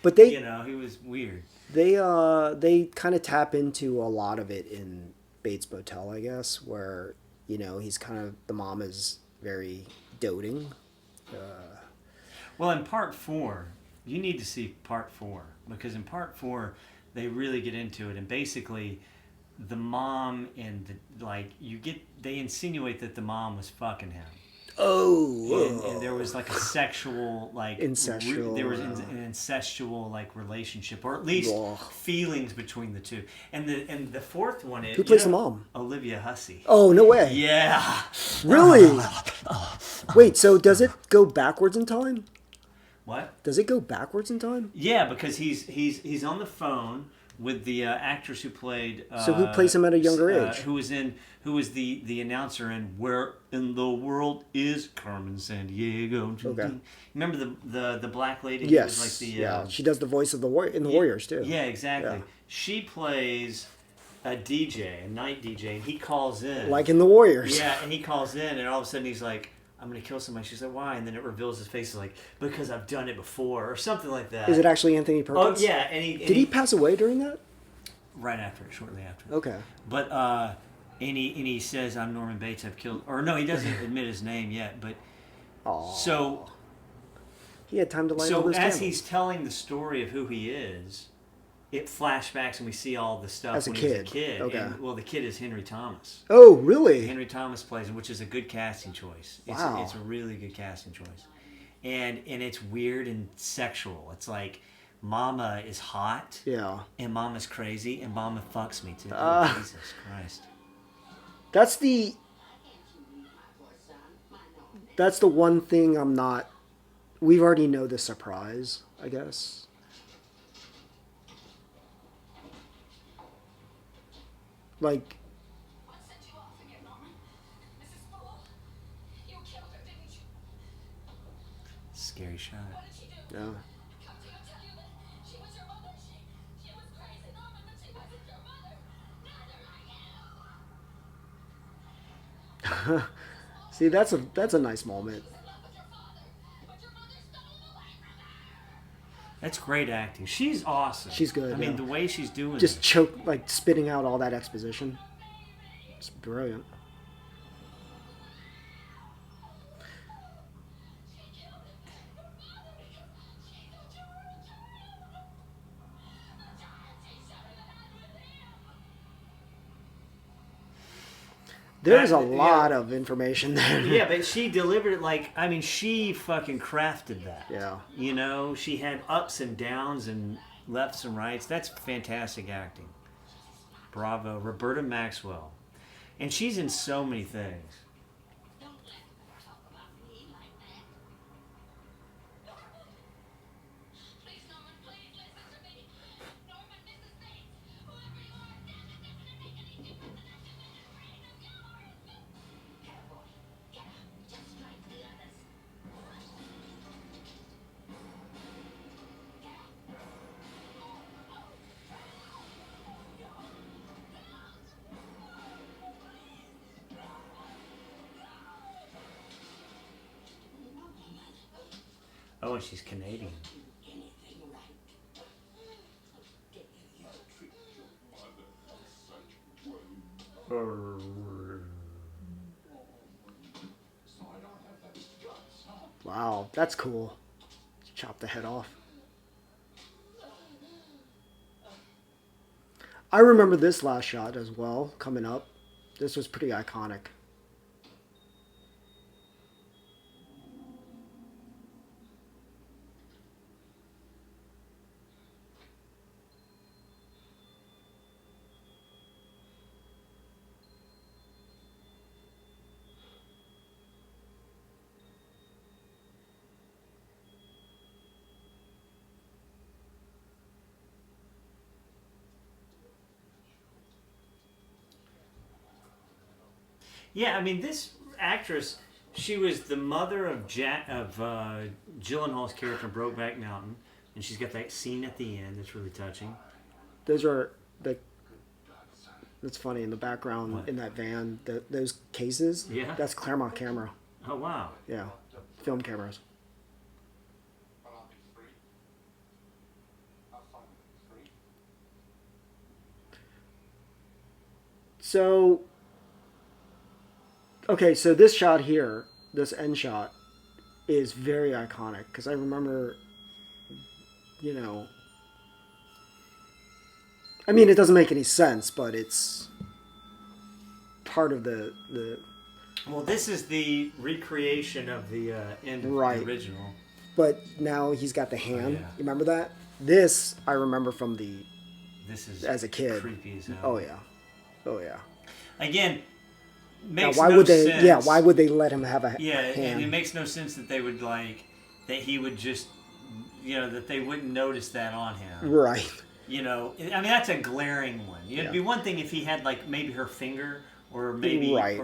but they You know, he was weird. they kind of tap into a lot of it in Bates Motel, I guess, where he's kind of the mom is very doting. Well, in part 4, you need to see part 4 because in part 4 they really get into it, and basically the mom and they insinuate that the mom was fucking him. And there was like a sexual Incestual, there was an incestual relationship, or at least feelings between the two. And the fourth one is Who plays the mom? Olivia Hussey. Oh, no way. Yeah. Really? Wait, so does it go backwards in time? What? Does it go backwards in time? Yeah, because he's on the phone with the actress who played. So who plays him at a younger age? Who was the announcer in Where in the World is Carmen Sandiego? Okay. Remember the black lady? Who Yes. was Yeah, she does the voice of the Warriors too. Yeah, exactly. Yeah. She plays a DJ, a night DJ, and he calls in. Like in the Warriors. Yeah, and he calls in, and all of a sudden he's like, I'm going to kill somebody. She's like, why? And then it reveals his face is like, because I've done it before, or something like that. Is it actually Anthony Oh, Perkins? yeah. Did he pass away during that? Right after it, shortly after. Okay. But, and he says, I'm Norman Bates, I've killed, or no, he doesn't admit his name yet, but, Aww. so, He had time to light all those as candles. he's telling the story of who he is, it flashbacks and we see all the stuff As a when he was a kid. kid. Okay. And, well, the kid is Henry Thomas. Oh, really? Henry Thomas plays him, which is a good casting choice. Wow. It's a really good casting choice. And it's weird and sexual. It's like Mama is hot. Yeah. And Mama's crazy and Mama fucks me too. Jesus Christ. That's the one thing I'm not. We already know the surprise, I guess. Like, What sent you off again, Norman? Mrs. Fool? You killed her, didn't you? Scary shot. What did she do? yeah. Come to you tell you that she was your mother. She was crazy, Norman, but she wasn't your mother. Neither are you. See, that's a nice moment. In love with your father, but your mother stole him away from her. That's great acting. She's awesome. She's good, I mean, yeah. the way she's doing Just it. spitting out all that exposition. It's brilliant. She killed your father because she thought you were a child. A child she should have had with him. There's a That- lot yeah. of information there. Yeah, but she delivered it she fucking crafted that. Yeah. You know, she had ups and downs and lefts and rights. That's fantastic acting. Bravo. Roberta Maxwell. And she's in so many things. Don't let her talk about me like that. Norman! Please, Norman, please listen to me. Norman, Mrs. Bates, whoever you are, damn it, this doesn't make any difference unless you've been afraid of you or Careful. Get up, just like the others. Get up. Oh, and she's Canadian. Anything right. Wow, that's cool. Chop the head off. I remember this last shot as well, coming up. This was pretty iconic. Yeah, I mean, this actress, she was the mother of Gyllenhaal's character in Brokeback Mountain, and she's got that scene at the end that's really touching. Those are the. That's funny in the background What? in that van. Those cases. Yeah. That's Claremont camera. Oh, wow. Yeah, film cameras. But I'll be free. I'll finally be free. So. Okay, so this shot here, this end shot, is very iconic because I remember. You know. I mean, it doesn't make any sense, but it's part of the Well, this is the recreation of the end of Right. the original. but now he's got the hand. yeah. You remember that? This I remember from the This is as a kid. creepy as hell. Oh yeah. Oh yeah. Again, Now, makes why no would they sense. yeah, why would they let him have a Yeah, and hand? it makes no sense that they would that he would just, that they wouldn't notice that on him. Right. I mean, that's a glaring one. It'd Yeah. be one thing if he had maybe her finger, or maybe Right.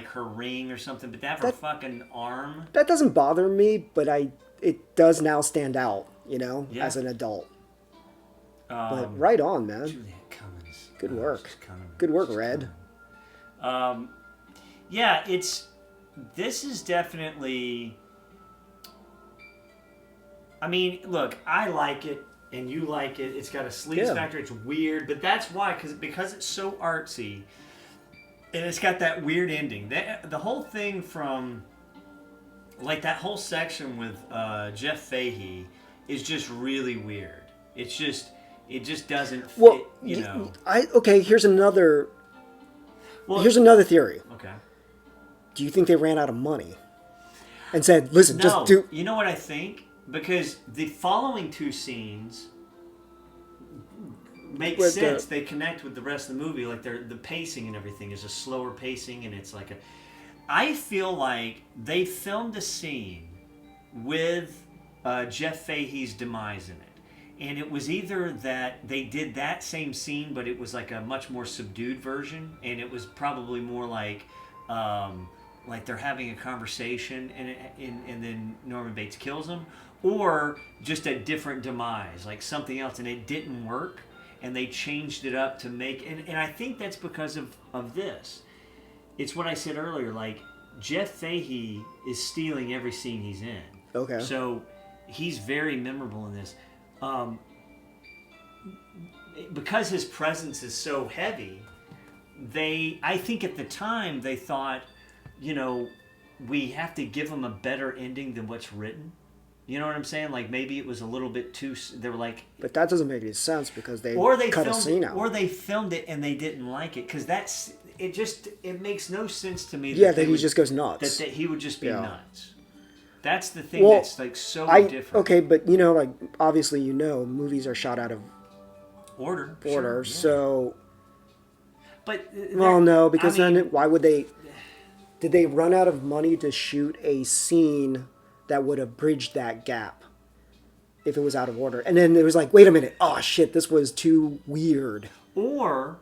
her ring or something, but to have her That- fucking arm. That doesn't bother me, but it does now stand out, Yeah. as an adult. But Um, right on, man. Juliet Cummins. Good Oh, work. she's coming. Good work, She's Red. coming. Yeah, this is definitely. I mean, look, I like it, and you like it. It's got a sleaze Yeah. factor. It's weird, but that's why, because it's so artsy, and it's got that weird ending. The whole thing from, that whole section with Jeff Fahey is just really weird. It just doesn't fit, Well, know. okay, here's another Well, theory. okay. Do you think they ran out of money? And said, "Listen, No, just do you know what I think? Because the following two scenes make With sense. They connect with the rest of the movie. The pacing and everything is a slower pacing, and it's I feel like they filmed a scene with Jeff Fahey's demise in it. And it was either that they did that same scene, but it was a much more subdued version, and it was probably more like they're having a conversation, and then Norman Bates kills him, or just a different demise, something else, and it didn't work, and they changed it up to make, and I think that's because of this. It's what I said earlier, Jeff Fahey is stealing every scene he's in. Okay. So he's very memorable in this. Because his presence is so heavy, I think at the time they thought, we have to give him a better ending than what's written. You know what I'm saying? Maybe it was a little bit too. They were But that doesn't make any sense because they cut a filmed scene it, out. or they filmed it and they didn't like it because it makes no sense to me. Yeah, they that he would- just goes nuts. That he would just be Yeah. nuts. That's the thing Well, that's so I different. okay, but obviously movies are shot out of Order. order, sure, yeah. so But well, no, because I mean, then why would they? Did they run out of money to shoot a scene that would have bridged that gap if it was out of order? And then it was wait a minute, oh shit, this was too weird. Or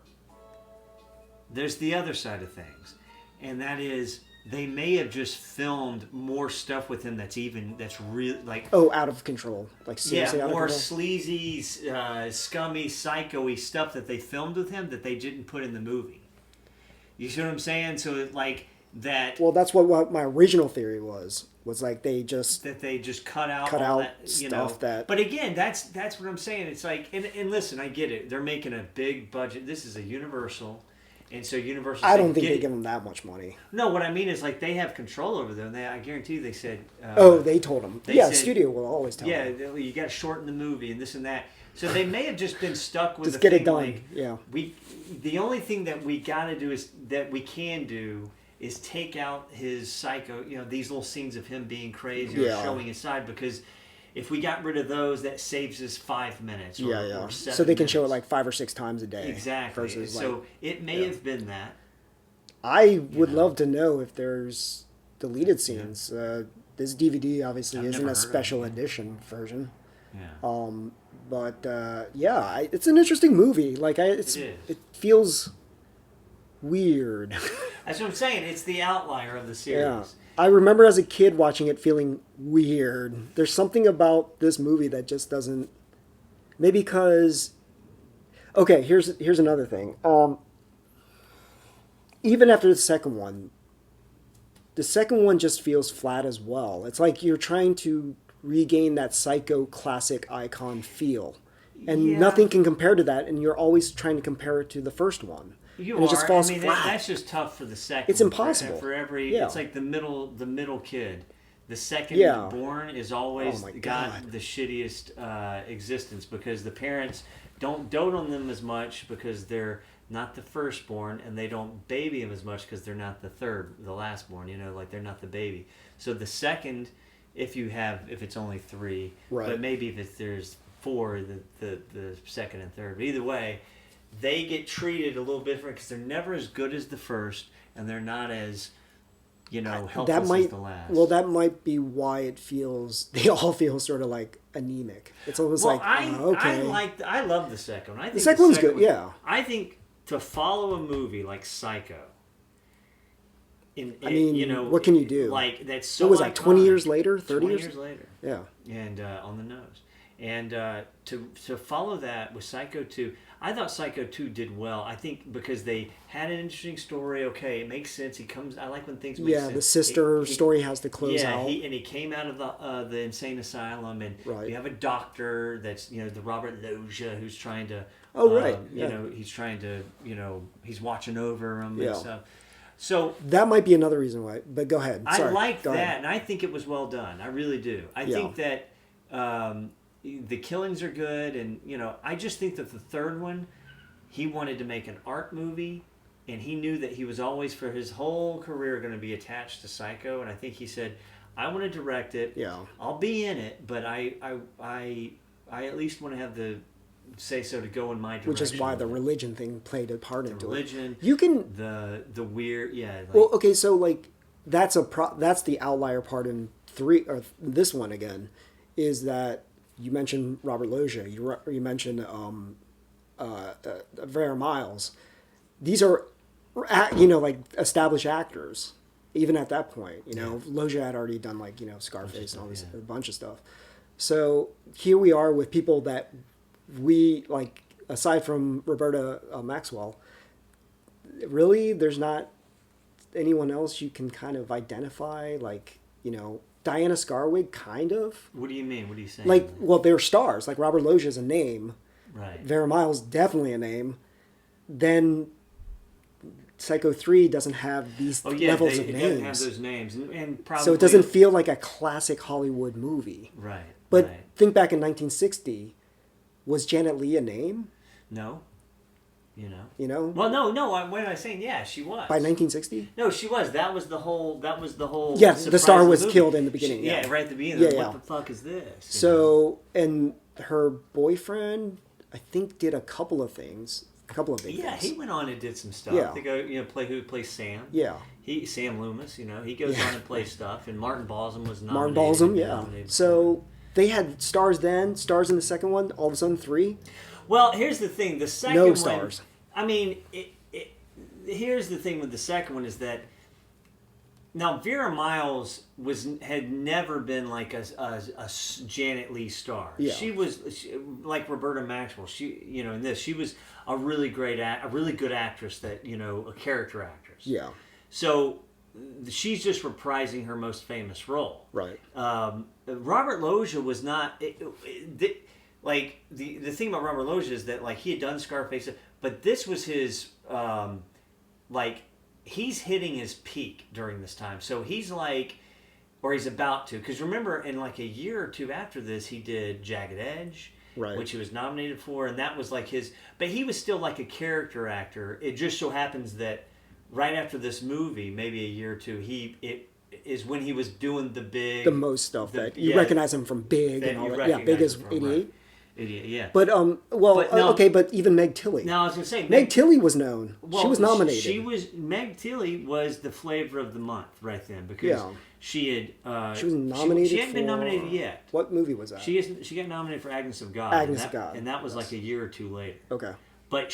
there's the other side of things, and that is they may have just filmed more stuff with him that's really Oh, out of control, seriously out of more control. sleazy, scummy, psycho-y stuff that they filmed with him that they didn't put in the movie. You see what I'm saying? So that. Well, that's what my original theory was they just That they just cut out Cut all out that, stuff that- But again, that's what I'm saying. It's and listen, I get it. They're making a big budget. This is a Universal, and so Universal. I don't think get they it. give them that much money. No, what I mean is they have control over them. I guarantee you they said. They told them. they Yeah, said- the studio will always tell Yeah, them. you got to shorten the movie and this and that. So they may have just been stuck with Just the get it thing, done. Yeah. The only thing that we got to do is take out his psycho. These little scenes of him being crazy or Yeah. showing his side, because if we got rid of those, that saves us 5 minutes. Or, Yeah, yeah. Or 7 So they can show it minutes. 5 or 6 times a day. Exactly. Versus So it may have been that. I would love to know if there's deleted scenes. This DVD obviously I've isn't never a heard of special it. edition version. Yeah. But it's an interesting movie. is. It feels weird. That's what I'm saying. It's the outlier of the series. Yeah. I remember as a kid watching it feeling weird. There's something about this movie that just doesn't. Maybe because. Okay, here's another thing. Even after the second one just feels flat as well. It's like you're trying to regain that Psycho classic icon feel. And Yeah. nothing can compare to that, and you're always trying to compare it to the first one. You and are. it just falls I mean, flat. that's just tough for the second. It's impossible. For every, Yeah. it's like the middle kid. The second Yeah. born is always Oh my got God. the shittiest existence because the parents don't dote on them as much because they're not the firstborn, and they don't baby them as much because they're not the lastborn. You know, like they're not the baby. So the second, if it's only three, Right. but maybe if there's four, the second and third. But either way, they get treated a little bit different because they're never as good as the first, and they're not as, helpless That might as the last. well, that might be why they all feel sort of like anemic. It's almost like okay. I love the second one. I think The second one's good, yeah. I think to follow a movie like Psycho. What can you do? Like that's so. What was that? 20 iconic. years later? 30 20 years? years later. Yeah. And on the nose. And to follow that with Psycho 2, I thought Psycho 2 did well. I think because they had an interesting story. Okay, it makes sense. I like when things make sense. Yeah, the sister story has to close out. He came out of the insane asylum, and Right. you have a doctor that's the Robert Loggia who's trying to. Oh, right, yeah. He's trying to he's watching over him Yeah. and stuff. So That might be another reason why. But go ahead. Sorry. I like Go that, ahead. and I think it was well done. I really do. I Yeah. think that the killings are good, and I just think that the third one, he wanted to make an art movie, and he knew that he was always for his whole career going to be attached to Psycho, and I think he said, "I want to direct it. Yeah. I'll be in it, but I at least want to have the say so to go in my direction." Which is why the religion thing played a part the into religion, it. You can. the weird, like, Well, okay, so like that's that's the outlier part in this one again, is that you mentioned Robert Loggia, you mentioned Vera Miles. These are like established actors even at that point. Loggia had already done like Scarface and all this, a bunch of stuff. So here we are with people that we like, aside from Roberta Maxwell. Really, there's not anyone else you can kind of identify, like Diana Scarwig, kind of. What do you mean? What are you saying? Like, well, they're stars. Like Robert Loggia is a name. Right. Vera Miles, definitely a name. Then Psycho 3 doesn't have these levels of it names. doesn't have those names, and probably So it doesn't feel like a classic Hollywood movie. right. But right. think back in 1960, was Janet Leigh a name? No. By Well, no. What am I saying? Yeah, she was. 1960? No, she was. That was the whole. Yeah, the surprise star of was movie. killed in the beginning, yeah. right at the beginning. Yeah, What yeah. the fuck is this? So, and her boyfriend, I think, did a couple of things. A couple of big Yeah, things. he went on and did some stuff. Yeah. They go, who plays Sam? Yeah. Sam Loomis. He goes Yeah. on and plays stuff. And Martin Balsam was Martin nominated. Balsam, yeah. So they had stars then, stars in the second one, all of a sudden 3. Well, here's the thing. The second No one, stars. I mean, here's the thing with the second one is that now Vera Miles had never been like a Janet Leigh star. Yeah. She was like Roberta Maxwell. In this she was a really a really good actress that a character actress. Yeah. So she's just reprising her most famous role. Right. Robert Loggia was not. Like the thing about Robert Loggia is that like he had done Scarface, but this was his he's hitting his peak during this time. So he's like, or he's about to, because remember in like a year or two after this he did Jagged Edge, Right. which he was nominated for, and that was like his. But he was still like a character actor. It just so happens that right after this movie, maybe a year or two, it is when he was doing the most stuff that you recognize him from Big and all that. Yeah, Big is 88. Right. Idiot, yeah. But but even Meg Tilly. Now I was gonna say Meg Tilly was known. Well, she was nominated. Meg Tilly was the flavor of the month right then because she had she was nominated. She hadn't been nominated yet. What movie was that? She got nominated for Agnes of God. Agnes of God, and that was like a year or two later. Okay. But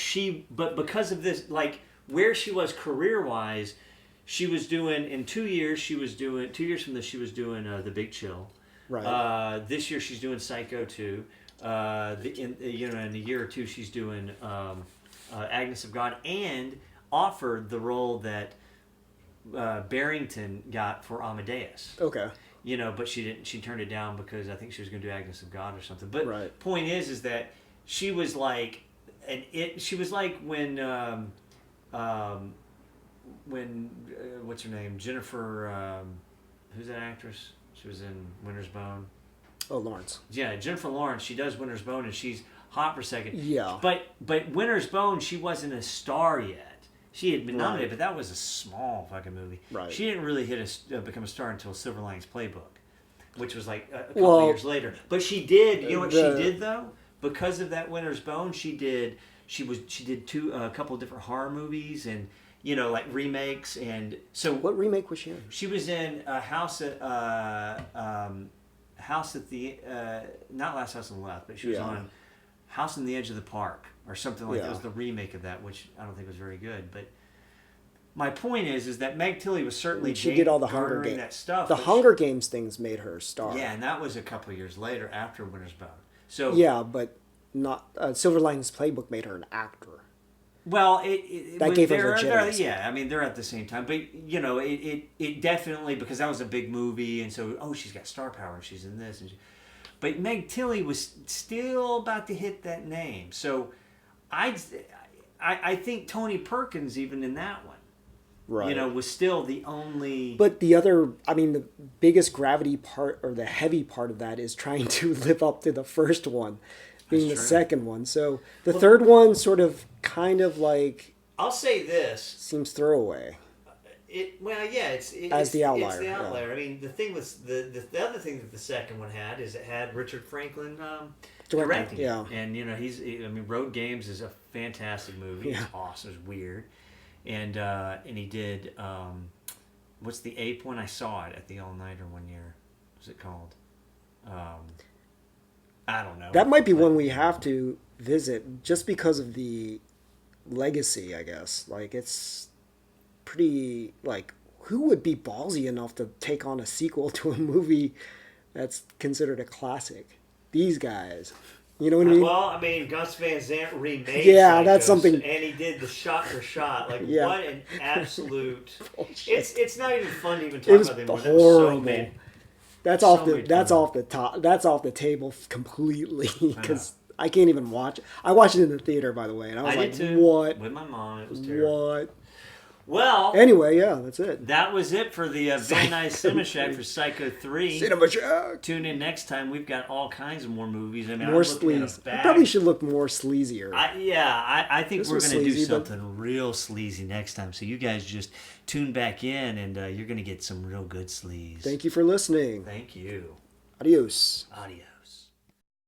because of this, like where she was career-wise, she was doing, in 2 years, 2 years from this, she was doing The Big Chill. Right. This year she's doing Psycho 2. In a year or two she's doing Agnes of God, and offered the role that Barrington got for Amadeus. Okay. But she didn't. She turned it down because I think she was going to do Agnes of God or something. But Right. point is that she was like, she was like when what's her name, Jennifer, who's that actress? She was in Winter's Bone. Oh, Lawrence. Yeah, Jennifer Lawrence. She does Winter's Bone, and she's hot for a second. Yeah. But Winter's Bone, she wasn't a star yet. She had been nominated, Right. but that was a small fucking movie. Right. She didn't really become a star until Silver Linings Playbook, which was like a couple years later. But she did. You know what she did though? Because of that Winter's Bone, she did a couple of different horror movies and like remakes. And so What remake was she in? she was in House at the not Last House on the Left, but she was on House on the Edge of the Park or something like that. It was the remake of that, which I don't think was very good. But my point is that Meg Tilly was certainly She did all the Hunger garnering Games. that stuff. The but Hunger Games things made her a star. yeah, and that was a couple of years later after Winter's Bone. So Yeah, but not Silver Linings Playbook made her an actor. well, That gave her legitimacy. yeah, I mean they're at the same time, but it definitely, because that was a big movie, and so she's got star power and she's in this, but Meg Tilly was still about to hit that name, so I think Tony Perkins even in that one, Right. was still the only. But the biggest gravity part or the heavy part of that is trying to live up to the first one, being the That's true. second one. So the third one sort of kind of like I'll say this. seems throwaway. It's As the outlier, It's the yeah. outlier. I mean, the thing was the other thing that the second one had is it had Richard Franklin directing. Yeah. It. And Road Games is a fantastic movie. Yeah. It's awesome. It's weird, and he did what's the ape one? I saw it at the All Nighter one year. What's it called? I don't know. That might be one we have to visit just because of the legacy, I guess. Like, it's pretty, like, who would be ballsy enough to take on a sequel to a movie that's considered a classic? These guys. You know what I mean? Well, I mean, Gus Van Sant remade Yeah, that's Psychos, something- and he did the shot for shot. Like, Yeah. what an absolute... Bullshit. It's not even fun to even talk It was about them anymore. That was so horrible. made- That's So off the many that's times. off the top. That's off the table completely because I can't even watch it. I watched it in the theater, by the way, and I was I like, did too. "What? With my mom. It was terrible. What?" Well, Anyway, yeah, that's it. that was it for the Very Nice Cinema Shack for Psycho 3. Cinema Shack. Tune in next time. We've got all kinds of more movies. I mean, More I'm looking at sleaze. a I bag. probably should look more sleazier. I think This we're was going to do sleazy, but- something real sleazy next time. So you guys just tune back in, and you're going to get some real good sleaze. Thank you for listening. Thank you. Adios. Adios.